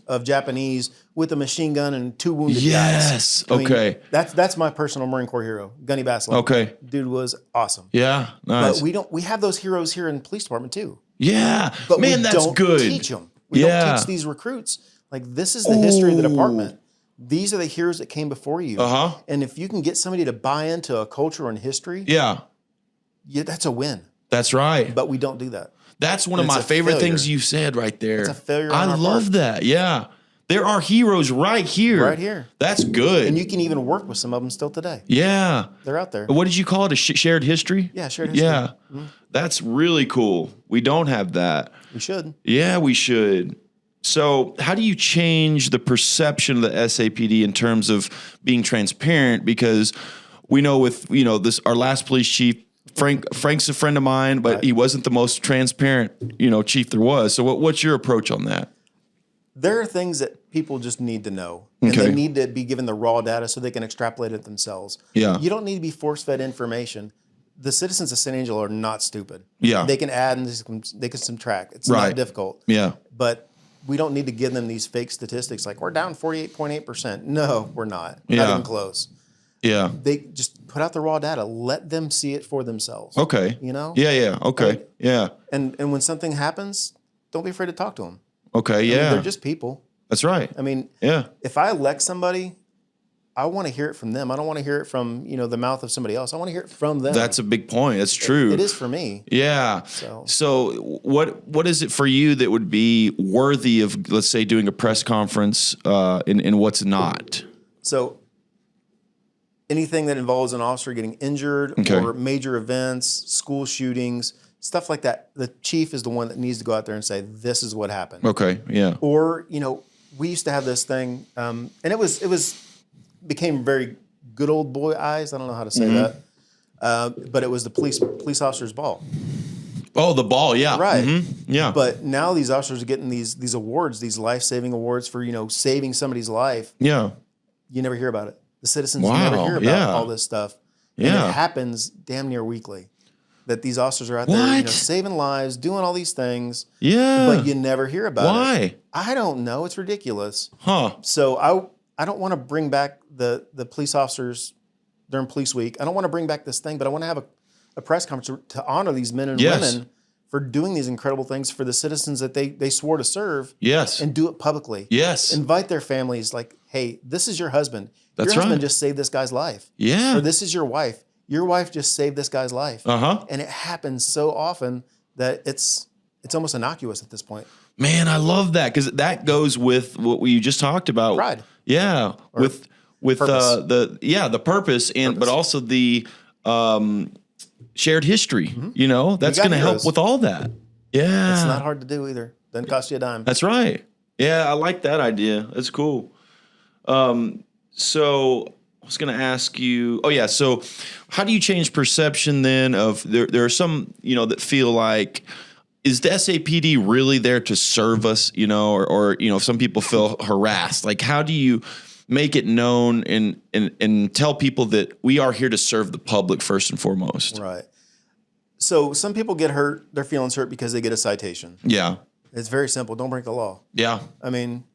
of Japanese with a machine gun and 2 wounded guys. Yes. Okay. That's my personal Marine Corps hero, Gunny Basilone. Okay. Dude was awesome. Yeah. Nice. But we have those heroes here in the police department too. Yeah. But man, we that's don't good. teach them. We don't teach these recruits. Like, this is the history of the department. These are the heroes that came before you. And if you can get somebody to buy into a culture and history, that's a win. That's right. But we don't do that. That's one of my favorite things you've said right there. It's a failure. I love that. Yeah. There are heroes right here. Right here. That's good. And you can even work with some of them still today. Yeah. They're out there. What did you call it? A shared history? Yeah, shared history. Yeah. That's really cool. We don't have that. We should. Yeah, we should. So how do you change the perception of the SAPD in terms of being transparent? Because we know with, this, our last police chief, Frank's a friend of mine, but he wasn't the most transparent, chief there was. So what's your approach on that? There are things that people just need to know. And they need to be given the raw data so they can extrapolate it themselves. Yeah. You don't need to be force-fed information. The citizens of San Angelo are not stupid. Yeah. They can add and they can subtract. It's not difficult. Yeah. But we don't need to give them these fake statistics like we're down 48.8%. No, we're not. Not even close. Yeah. They just put out the raw data. Let them see it for themselves. Okay. Yeah. Okay. Like, yeah. And when something happens, don't be afraid to talk to them. Okay. Yeah. They're just people. That's right. I mean, yeah. If I elect somebody, I want to hear it from them. I don't want to hear it from, the mouth of somebody else. I want to hear it from them. That's a big point. That's true. It is for me. Yeah. So what is it for you that would be worthy of, let's say, doing a press conference and what's not? So anything that involves an officer getting injured or major events, school shootings, stuff like that, the chief is the one that needs to go out there and say, this is what happened. Okay, yeah. Or, we used to have this thing, and it became very good old boy eyes. I don't know how to say that. But it was the police officer's ball. Oh, the ball, yeah. Right. Mm-hmm. Yeah. But now these officers are getting these awards, these life-saving awards for, saving somebody's life. Yeah. You never hear about it. The citizens never hear about all this stuff. And it happens damn near weekly. That these officers are out there, saving lives, doing all these things. Yeah. But you never hear about it. Why? I don't know. It's ridiculous. Huh. So I don't want to bring back the police officers during police week. I don't want to bring back this thing, but I want to have a press conference to honor these men and women for doing these incredible things for the citizens that they swore to serve. Yes. And do it publicly. Yes. Invite their families like, hey, this is your husband. That's your husband just saved this guy's life. Yeah. Or this is your wife. Your wife just saved this guy's life. Uh-huh. And it happens so often that it's almost innocuous at this point. Man, I love that because that goes with what we just talked about. Pride. Yeah. Or with purpose. the purpose but also the shared history. Mm-hmm. That's going to help with all that. Yeah. It's not hard to do either. Doesn't cost you a dime. That's right. Yeah, I like that idea. That's cool. So I was going to ask you, so how do you change perception then of there are some, that feel like, is the SAPD really there to serve us, or some people feel harassed. Like, how do you make it known and tell people that we are here to serve the public first and foremost? Right. So some people get hurt, their feelings hurt because they get a citation. Yeah. It's very simple. Don't break the law. Yeah. I mean,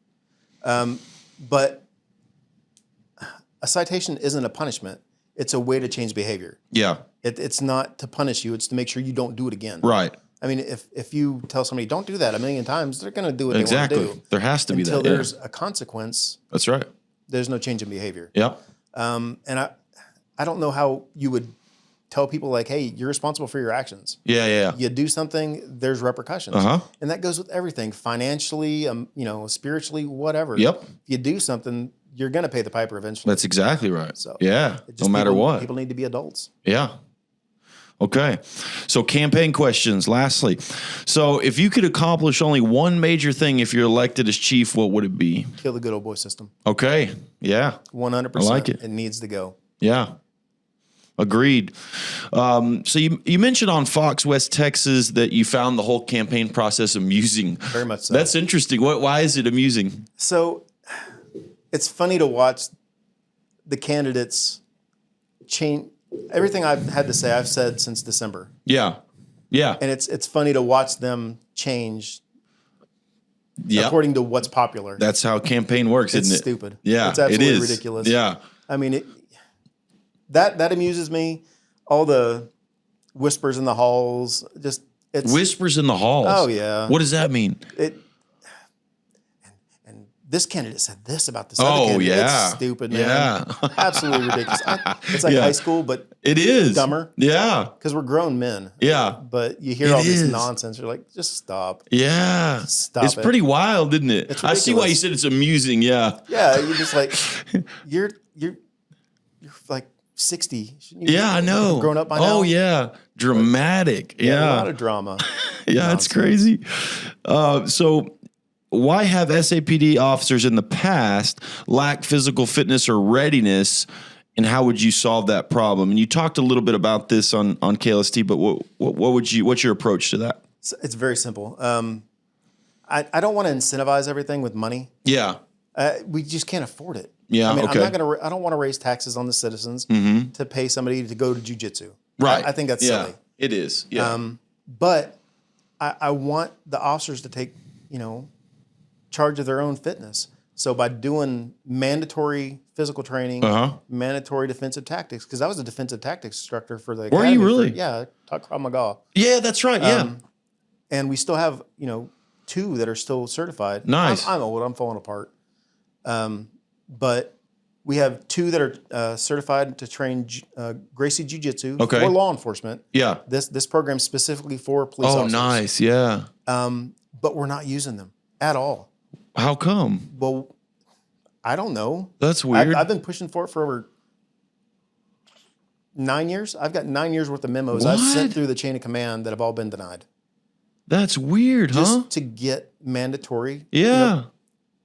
but a citation isn't a punishment. It's a way to change behavior. Yeah. It's not to punish you. It's to make sure you don't do it again. Right. I mean, if you tell somebody, don't do that a million times, they're going to do what they want to do. There has to be Until that. there's a consequence. That's right. There's no change in behavior. Yeah. And I don't know how you would tell people like, hey, you're responsible for your actions. Yeah. You do something, there's repercussions. Uh-huh. And that goes with everything, financially, spiritually, whatever. Yep. If you do something, you're going to pay the piper eventually. That's exactly right. So yeah. No matter what. People need to be adults. Yeah. Okay. So campaign questions, lastly. So if you could accomplish only one major thing if you're elected as chief, what would it be? Kill the good old boy system. Okay. Yeah. 100%. I like it. It needs to go. Yeah. Agreed. So you mentioned on Fox West Texas that you found the whole campaign process amusing. Very much so. That's interesting. Why is it amusing? So it's funny to watch the candidates change. Everything I've had to say, I've said since December. Yeah. Yeah. And it's funny to watch them change according to what's popular. That's how campaign works, isn't it? It's stupid. Yeah. It's absolutely it is ridiculous. Yeah. I mean, that amuses me. All the whispers in the halls, whispers in the halls. Oh yeah. What does that mean? And this candidate said this about this other candidate. Yeah. It's stupid, man. Yeah. Absolutely ridiculous. It's like Yeah. high school, but It is. dumber. Yeah. Because we're grown men. Yeah. But you hear It all this is. nonsense. You're like, just stop. Yeah. Stop It's it. pretty wild, isn't it? It's I see why you ridiculous. said it's amusing. Yeah. Yeah, you're just like, you're like 60. Shouldn't you Yeah, I know. have grown up by now? Oh, yeah. Dramatic. Yeah. A lot of drama. Yeah, it's crazy. So why have SAPD officers in the past lack physical fitness or readiness, and how would you solve that problem? And you talked a little bit about this on KLST, but what's your approach to that? It's very simple. I don't want to incentivize everything with money. Yeah. We just can't afford it. Yeah, I mean, okay. I don't want to raise taxes on the citizens to pay somebody to go to jujitsu. Right. I think that's silly. It is. Yeah. But I want the officers to take, charge of their own fitness. So by doing mandatory physical training, mandatory defensive tactics, because I was a defensive tactics instructor for the Were academy you really? yeah, taught Krav Maga. Yeah, that's right. Yeah. And we still have, 2 that are still certified. Nice. I'm old. I'm falling apart. But we have 2 that are certified to train Gracie Jiu-Jitsu for law enforcement. Yeah. This program specifically for police Oh, officers. nice. Yeah. But we're not using them at all. How come? Well, I don't know. That's weird. I've been pushing for it for over 9 years. I've got 9 years worth of memos I've sent through the chain of command that have all been denied. That's weird, Just to get mandatory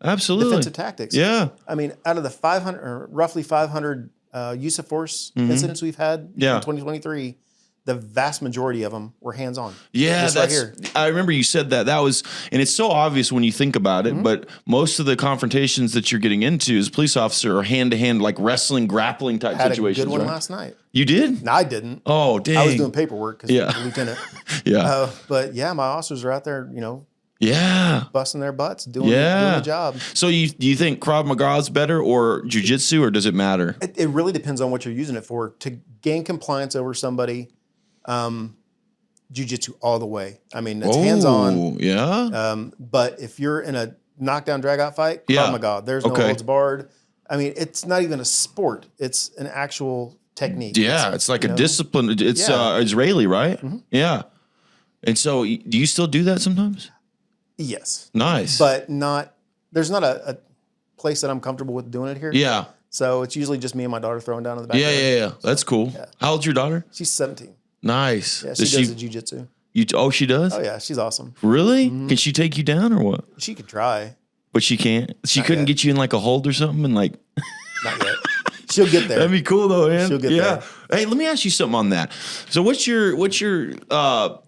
absolutely. defensive tactics. Yeah. I mean, out of the 500 or roughly 500 use of force incidents we've had in 2023, the vast majority of them were hands-on. Yeah, This right here. I remember you said that. That was, and it's so obvious when you think about it, but most of the confrontations that you're getting into as a police officer are hand-to-hand, like wrestling, grappling type Had situations. a good one right? last night. You did? No, I didn't. Oh, dang. I was doing paperwork because Yeah. I'm a lieutenant. Yeah. But yeah, my officers are out there, Yeah. busting their butts, doing the job. So do you think Krav Maga is better or jiu-jitsu, or does it matter? It really depends on what you're using it for. To gain compliance over somebody, jiu-jitsu all the way. I mean, it's hands-on. Yeah. But if you're in a knockdown, drag-out fight, Krav Maga, there's no holds barred. I mean, it's not even a sport. It's an actual technique. Yeah, it's like a discipline. It's Israeli, right? Yeah. And so do you still do that sometimes? Yes. Nice. But there's not a place that I'm comfortable with doing it here. Yeah. So it's usually just me and my daughter throwing down in the backyard. Yeah. That's cool. How old's your daughter? She's 17. Nice. Yeah, she does the jiu-jitsu. She does? Oh, yeah, she's awesome. Really? Can she take you down or what? She could try. But she can't? She couldn't yet. get you in like a hold or something and like... Not yet. She'll get there. That'd be cool though, man. She'll get there. Hey, let me ask you something on that. So what's your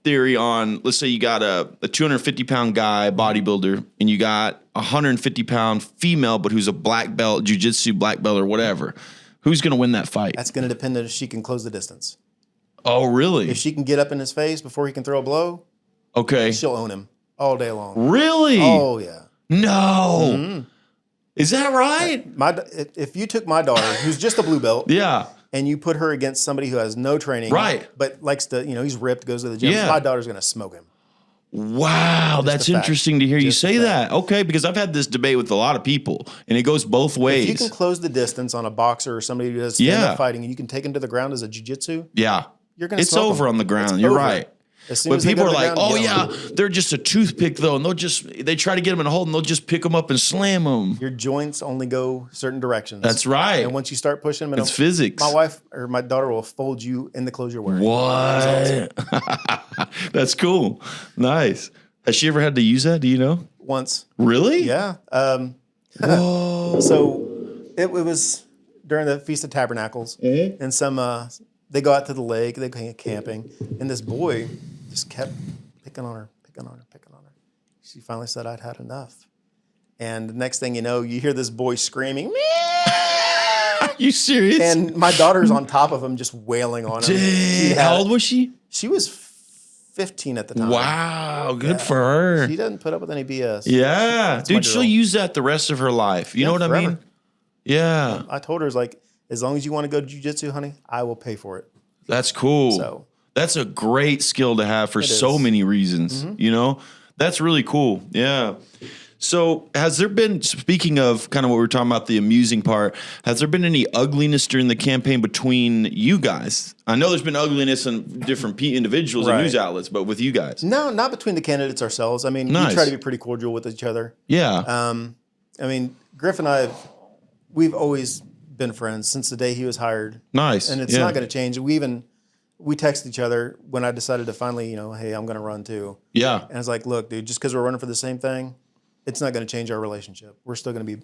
theory on, let's say you got a 250-pound guy, bodybuilder, and you got a 150-pound female, but who's a black belt, jiu-jitsu black belt or whatever. Who's going to win that fight? That's going to depend on if she can close the distance. Oh, really? If she can get up in his face before he can throw a blow, Okay. she'll own him all day long. Really? Oh, yeah. No. Is that right? If you took my daughter, who's just a blue belt, Yeah. and you put her against somebody who has no training, Right. but likes to, he's ripped, goes to the gym, Yeah. my daughter's going to smoke him. Wow, that's a fact. interesting to hear you Just a say fact. that. Okay, because I've had this debate with a lot of people, and it goes both ways. If you can close the distance on a boxer or somebody who does stand-up fighting, and you can take him to the ground as a jiu-jitsu, Yeah. you're going to It's smoke over him. on the ground. It's You're over. right. As soon But as they people go are to the like, ground, oh, you yeah, know, they're just a toothpick, though. And they try to get them in a hold, and they'll just pick them up and slam them. your joints only go certain directions. That's right. And once you start pushing them, It's physics. My wife or my daughter will fold you in the clothes you're wearing. What? That's cool. Nice. Has she ever had to use that? Do you know? Once. Really? Yeah. Whoa. So it was during the Feast of Tabernacles, and they go out to the lake, they go camping, and this boy just kept picking on her. She finally said, "I'd had enough." And the next thing you know, you hear this boy screaming, Are you serious? and my daughter's on top of him, just wailing on him. Dang. How old was she? She was 15 at the time. Wow. Good for her. She doesn't put up with any BS. Yeah. my Dude, she'll girl. use that the rest of her life. You know what I forever. mean? Yeah. I told her, it's like, as long as you want to go to jiu-jitsu, honey, I will pay for it. That's cool. So That's a great skill to have for It so is. many reasons, you know? That's really cool. Yeah. So has there been, speaking of kind of what we were talking about, the amusing part, has there been any ugliness during the campaign between you guys? I know there's been ugliness in different individuals and news outlets, but with you guys? No, not between the candidates ourselves. I mean, we try to be pretty cordial with each other. Yeah. I mean, Griff and I, we've always been friends since the day he was hired. Nice. And it's not going to change. We text each other when I decided to finally, hey, I'm going to run too. Yeah. And I was like, look, dude, just because we're running for the same thing, it's not going to change our relationship. We're still going to be,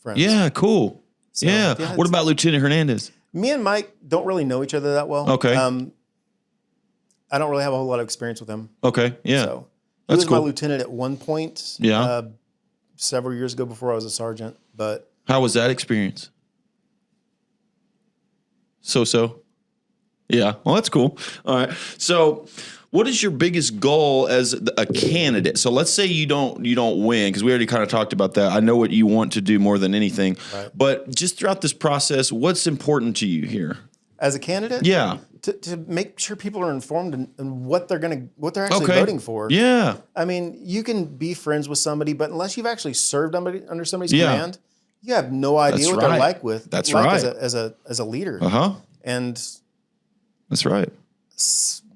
friends. Yeah, cool. So, yeah. What about Lieutenant Hernandez? Me and Mike don't really know each other that well. Okay. I don't really have a whole lot of experience with him. Okay, yeah. So he was my lieutenant at one point. Yeah. Several years ago before I was a sergeant. But how was that experience? So. Yeah. Well, that's cool. All right. So, what is your biggest goal as a candidate? So let's say you don't win, because we already kind of talked about that. I know what you want to do more than anything. Right. But just throughout this process, what's important to you here? As a candidate? Yeah. To make sure people are informed and what they're actually voting for. Yeah. I mean, you can be friends with somebody, but unless you've actually served under somebody's command, you have no idea what they're like as a leader. And that's right.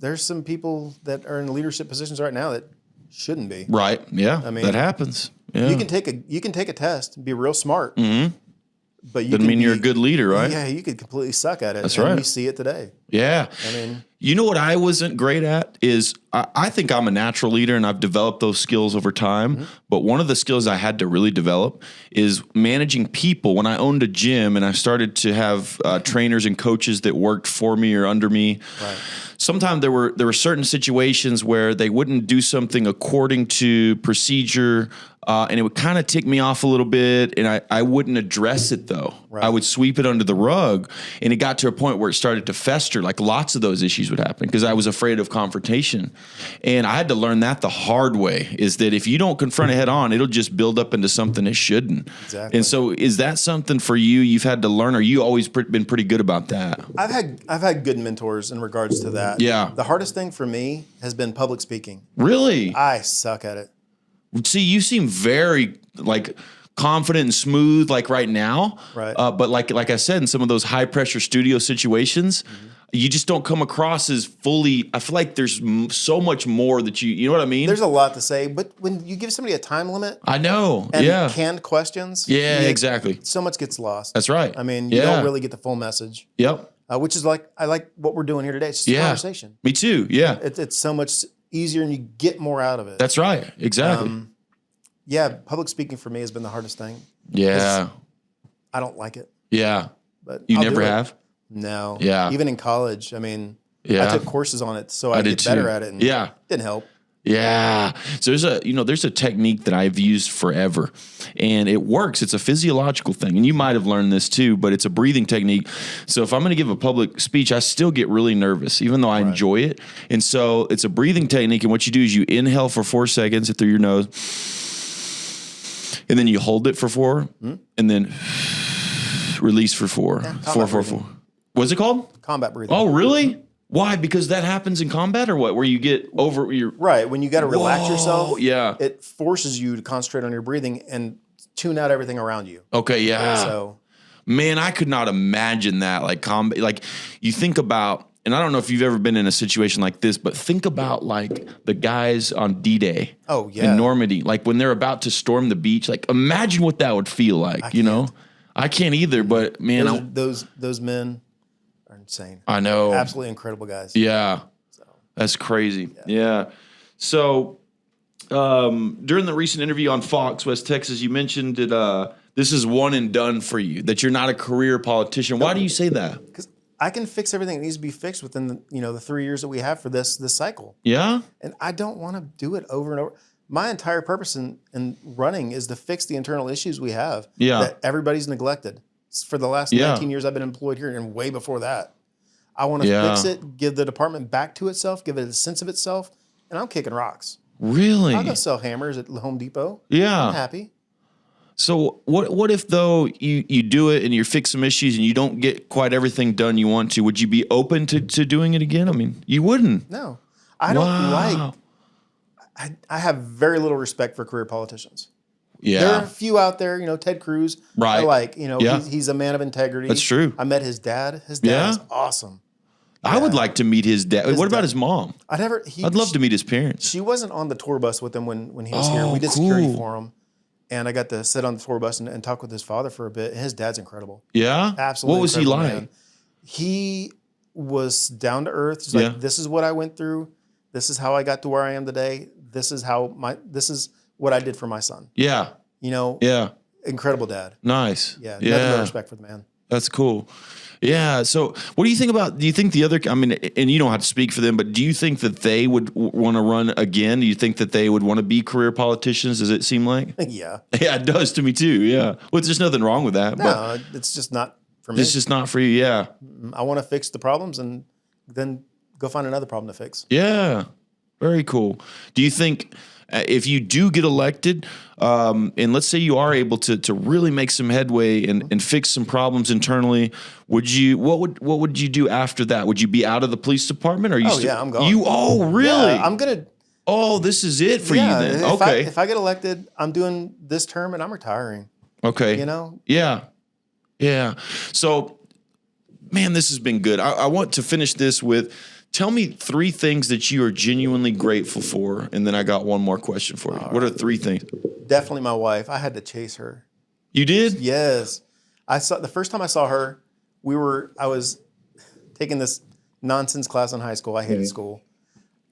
There's some people that are in leadership positions right now that shouldn't be. Right. Yeah. I mean, that happens. Yeah. You can take a test and be real smart. Mm-hmm. But you doesn't mean you're a good leader, right? Yeah, you could completely suck at it. That's right. We see it today. Yeah. I mean, you know what I wasn't great at is I think I'm a natural leader and I've developed those skills over time. Mm-hmm. But one of the skills I had to really develop is managing people. When I owned a gym and I started to have trainers and coaches that worked for me or under me, sometimes there were certain situations where they wouldn't do something according to procedure. And it would kind of tick me off a little bit, and I wouldn't address it, though. Right. I would sweep it under the rug, and it got to a point where it started to fester. Like lots of those issues would happen because I was afraid of confrontation. And I had to learn that the hard way, is that if you don't confront it head on, it'll just build up into something it shouldn't. Exactly. And so is that something for you you've had to learn, or you always been pretty good about that? I've had good mentors in regards to that. Yeah. The hardest thing for me has been public speaking. Really? I suck at it. See, you seem very confident and smooth right now. Right. But like I said, in some of those high pressure studio situations, you just don't come across as fully. I feel like there's so much more that you know what I mean? There's a lot to say, but when you give somebody a time limit, I know. And canned questions. Yeah, exactly. So much gets lost. That's right. I mean, you don't really get the full message. Yep. Which is I like what we're doing here today. It's just a conversation. Me too. Yeah. It's so much easier and you get more out of it. That's right. Exactly. Public speaking for me has been the hardest thing. Yeah. I don't like it. Yeah. But you never have? No. Yeah. Even in college, I mean, I took courses on it so I get better at it. And it didn't help. Yeah. So there's a technique that I've used forever and it works. It's a physiological thing. And you might have learned this too, but it's a breathing technique. So if I'm going to give a public speech, I still get really nervous, even though I enjoy it. And so it's a breathing technique. And what you do is you inhale for 4 seconds through your nose and then you hold it for 4 and then release for 4. 4. What's it called? Combat breathing. Oh, really? Why? Because that happens in combat or what? Where you get over your... Right. When you got to relax yourself, yeah, it forces you to concentrate on your breathing and tune out everything around you. Okay, yeah. So, man, I could not imagine that. Like you think about, and I don't know if you've ever been in a situation like this, but think about the guys on D-Day. Oh, yeah. In Normandy, when they're about to storm the beach. Imagine what that would feel like, I can't either, but man, those men are insane. I know. Absolutely incredible guys. Yeah. So. That's crazy. Yeah. So during the recent interview on Fox, West Texas, you mentioned that this is one and done for you, that you're not a career politician. Why do you say that? Because I can fix everything that needs to be fixed within the 3 years that we have for this cycle. Yeah. And I don't want to do it over and over. My entire purpose in running is to fix the internal issues we have that everybody's neglected. For the last 19 years I've been employed here and way before that. I want to fix it, give the department back to itself, give it a sense of itself, and I'm kicking rocks. Really? I'll go sell hammers at Home Depot. Yeah. I'm happy. So what if, though, you do it and you fix some issues and you don't get quite everything done you want to? Would you be open to doing it again? I mean, you wouldn't. No. I don't I have very little respect for career politicians. Yeah. There are a few out there, Ted Cruz. Right. I like, Yeah. he's a man of integrity. That's true. I met his dad. His dad is awesome. I would like to meet his dad. What about dad- his mom? I'd love to meet his parents. She wasn't on the tour bus with him when he was here. We did security for him. And I got to sit on the tour bus and talk with his father for a bit. And his dad's incredible. Yeah? Absolutely. What was he like? Man. He was down to earth. He's like, this is what I went through. This is how I got to where I am today. This is what I did for my son. Yeah. Yeah. Incredible dad. Nice. Yeah. Nothing but respect for the man. That's cool. Yeah. So what do you think the other, and you don't have to speak for them, but do you think that they would want to run again? Do you think that they would want to be career politicians? Does it seem like? Yeah. Yeah, it does to me too. Yeah. Well, there's nothing wrong with that. No, it's just not for me. It's just not for you. Yeah. I want to fix the problems and then go find another problem to fix. Yeah. Very cool. Do you think if you do get elected, and let's say you are able to really make some headway and fix some problems internally, what would you do after that? Would you be out of the police department? Or are you I'm gone. Really? Yeah, I'm gonna. Oh, this is it for you then. Okay. If I get elected, I'm doing this term and I'm retiring. Okay. Yeah. Yeah. So, man, this has been good. I want to finish this with, tell me 3 things that you are genuinely grateful for, and then I got one more question for you. What are 3 things? Definitely my wife. I had to chase her. You did? Yes. The first time I saw her, I was taking this nonsense class in high school. I hated school.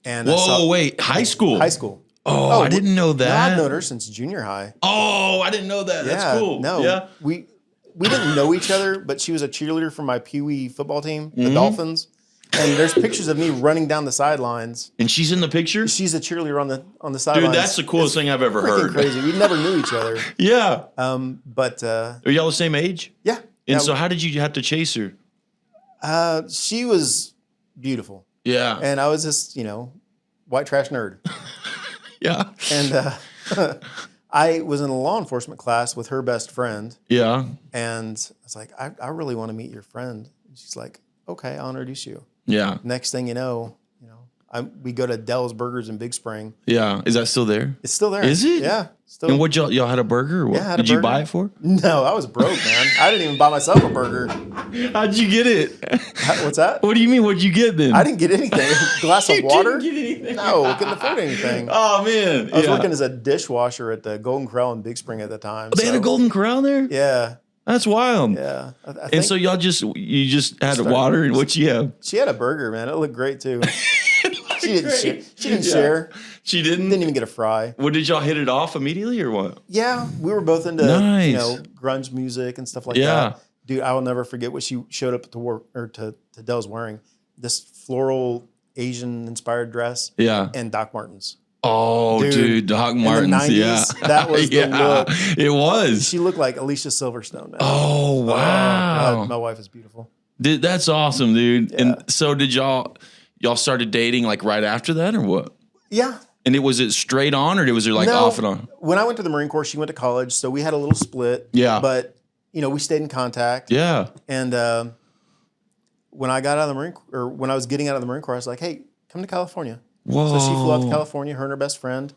And wait, high school? High school. Oh, I didn't know that. No, I've known her since junior high. Oh, I didn't know that. Yeah, that's cool. No, yeah. We didn't know each other, but she was a cheerleader for my Pee Wee football team, the Dolphins. And there's pictures of me running down the sidelines. And she's in the picture? She's a cheerleader on the sidelines. Dude, that's the coolest thing I've ever heard. Crazy. We never knew each other. Yeah. But are y'all the same age? Yeah. And so how did you have to chase her? She was beautiful. Yeah. And I was just, white trash nerd. Yeah. And I was in a law enforcement class with her best friend. Yeah. And I was like, I really want to meet your friend. And she's like, okay, I'll introduce you. Yeah. Next thing you know, we go to Dell's Burgers in Big Spring. Yeah. Is that still there? It's still there. Is it? Yeah. Still. And what y'all had a burger? Or what? Yeah, Did you buy it for? No, I was broke, man. I didn't even buy myself a burger. How'd you get it? What's that? What do you mean? What'd you get then? I didn't get anything. A glass of water? Didn't get anything. No, couldn't afford anything. Oh man. I was working as a dishwasher at the Golden Corral in Big Spring at the time. They had a Golden Corral there? Yeah. That's wild. Yeah. And so you just had water, and what you have? She had a burger, man. It looked great too. She didn't share. She didn't? Didn't even get a fry. Well, did y'all hit it off immediately or what? Yeah, we were both into grunge music and stuff like that. Dude, I will never forget what she showed up to work or to Dell's wearing. This floral Asian inspired dress. Yeah. And Doc Martens. Oh, dude, Doc Martens. In the 90s, that was the look. It was. She looked like Alicia Silverstone, man. Oh, wow. God, my wife is beautiful. That's awesome, dude. Yeah. And so did y'all started dating like right after that or what? Yeah. And was it straight on or was it like off and on? When I went to the Marine Corps, she went to college, so we had a little split. Yeah. But, we stayed in contact. Yeah. And when I got out of the Marine Corps, or when I was getting out of the Marine Corps, I was like, hey, come to California. Whoa. So she flew out to California, her and her best friend,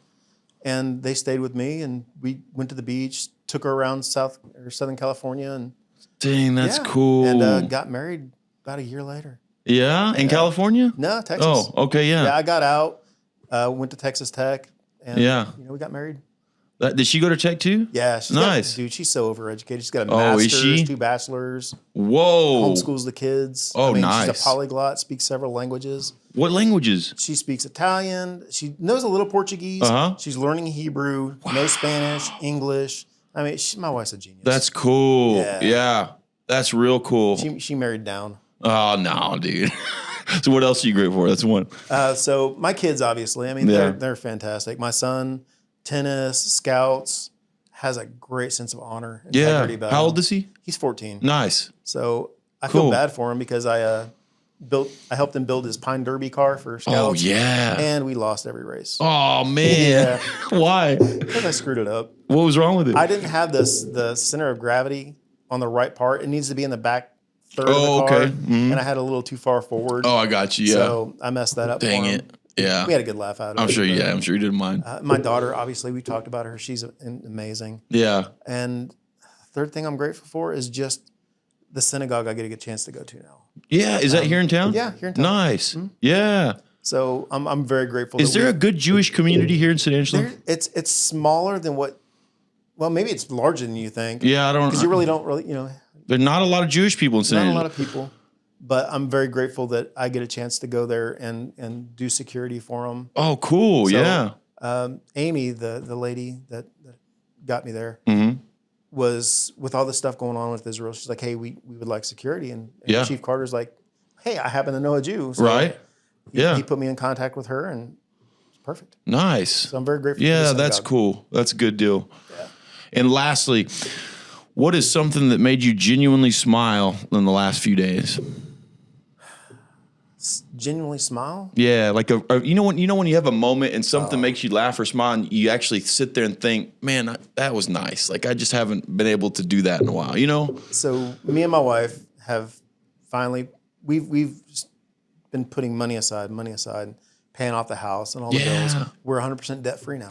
and they stayed with me, and we went to the beach, took her around Southern California. And dang, that's cool. And got married about a year later. Yeah? In California? No, Texas. Oh, okay, yeah. Yeah, I got out, went to Texas Tech, and we got married. Did she go to Tech too? Yeah. Nice. Dude, she's so overeducated. She's got a master's, is she? 2 bachelors. Whoa. Homeschools the kids. Oh, nice. She's a polyglot, speaks several languages. What languages? She speaks Italian. She knows a little Portuguese. Uh-huh. She's learning Hebrew, knows Spanish, English. I mean, my wife's a genius. That's cool. Yeah. That's real cool. She married down. Oh, no, dude. So what else are you great for? That's one. So my kids, obviously, I mean, they're fantastic. My son, tennis, scouts, has a great sense of honor. Integrity about How him. old is he? He's 14. Nice. So I feel bad for him because I helped him build his Pine Derby car for scouts. Oh, yeah. And we lost every race. Oh, man. Why? Because I screwed it up. What was wrong with it? I didn't have the center of gravity on the right part. It needs to be in the back third of the car. Okay. Mm-hmm. And I had a little too far forward. Oh, I got you. Yeah. So I messed that up. Dang for him. it. Yeah. We had a good laugh out of it. I'm sure you didn't mind. My daughter, obviously, we talked about her. She's amazing. Yeah. And third thing I'm grateful for is just the synagogue I get a good chance to go to now. Yeah. Is that here in town? Yeah, here in town. Nice. Yeah. So I'm very grateful. Is there a good Jewish community here in San Angelo? It's smaller than what. Well, maybe it's larger than you think. Yeah, I don't. Because you really don't really, you know. There are not a lot of Jewish people in San Angelo. Not a lot of people, but I'm very grateful that I get a chance to go there and do security for them. Oh, cool. So, yeah. Amy, the lady that got me there, Mm-hmm. was with all this stuff going on with Israel. She's like, hey, we would like security. And Yeah. Chief Carter's like, hey, I happen to know a Jew. So Right. Yeah. He put me in contact with her, and it's perfect. Nice. So I'm very grateful. Yeah, for the that's synagogue. cool. That's a good deal. Yeah. And lastly, what is something that made you genuinely smile in the last few days? Genuinely smile. Yeah, like you know when you have a moment and something makes you laugh or smile, and you actually sit there and think, man, that was nice. Like I just haven't been able to do that in a while. You know? So me and my wife have finally we've just been putting money aside, and paying off the house and all the bills. We're 100% debt free now.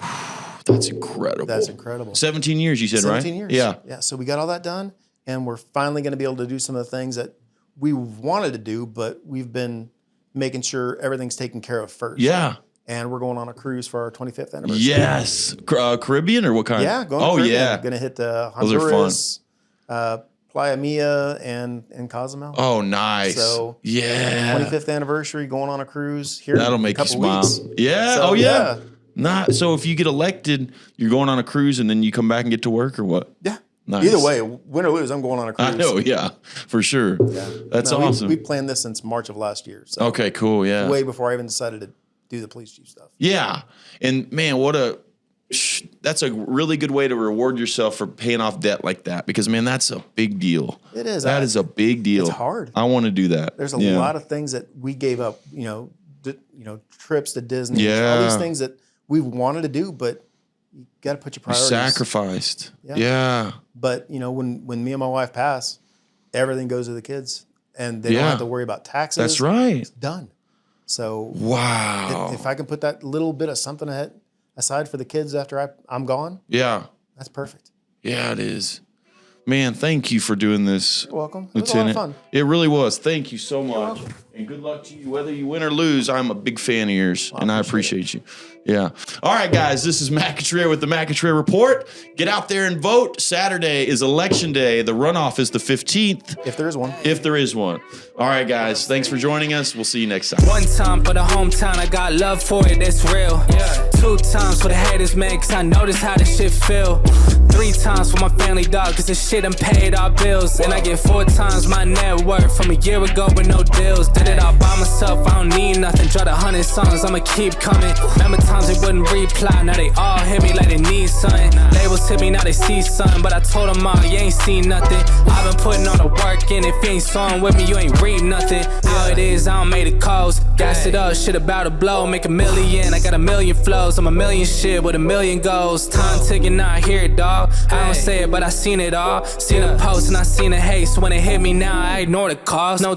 That's incredible. That's incredible. 17 years, you said, right? 17 years. Yeah. Yeah. So we got all that done, and we're finally going to be able to do some of the things that we wanted to do, but we've been making sure everything's taken care of first. Yeah. And we're going on a cruise for our 25th anniversary. Yes. Caribbean or what kind? Yeah. Going to Oh, Caribbean. yeah. Going to hit Those Honduras, Playa Mia, and Cozumel. Oh, nice. So yeah. 25th anniversary, going on a cruise here. That'll in a make you couple smile. weeks. Yeah. So, Oh, yeah. So if you get elected, you're going on a cruise and then you come back and get to work or what? Yeah. Nice. Either way, win or lose, I'm going on a cruise. I know. Yeah, for sure. Yeah. That's No, awesome. We planned this since March of last year. So Okay, cool. Yeah. way before I even decided to do the police chief stuff. Yeah. And man, that's a really good way to reward yourself for paying off debt like that, because man, that's a big deal. It is. That is a big deal. It's hard. I want to do that. There's a lot of things that we gave up, trips to Disney, all these things that we wanted to do, but you got to put your priorities. Sacrificed. Yeah. Yeah. But when me and my wife pass, everything goes to the kids, and they don't have to worry about taxes. That's right. It's done. So Wow. if I can put that little bit of something aside for the kids after I'm gone, Yeah. that's perfect. Yeah, it is. Man, thank you for doing this. You're welcome. It was a lot of fun. It really was. Thank you so much. And good luck to you. Whether you win or lose, I'm a big fan of yours, and I appreciate you. Yeah. All right, guys, this is Matt Cutrer with the Matt Cutrer Report. Get out there and vote. Saturday is Election Day. The runoff is the 15th. If there is one. If there is one. All right, guys, thanks for joining us. We'll see you next time. One time for the hometown, I got love for it, that's real. 2 times for the haters, man, cause I notice how this shit feel. 3 times for my family, dog, cause this shit done paid our bills. And I get 4 times my net worth from a year ago with no deals. Did it all by myself, I don't need nothing. Dropped 100 songs, I'ma keep coming. Remember times they wouldn't reply, now they all hit me like they need something. Labels hit me, now they see something, but I told them all, you ain't seen nothing. I've been putting all the work in, if you ain't sawing with me, you ain't read nothing. How it is, I don't make the calls. Gas it up, shit about to blow, make $1 million. I got 1 million flows, I'm 1 million shit with 1 million goals. Time ticking, now I hear it, dog. I don't say it, but I seen it all. Seen the post and I seen the hate, so when it hit me now, I ignore the calls. No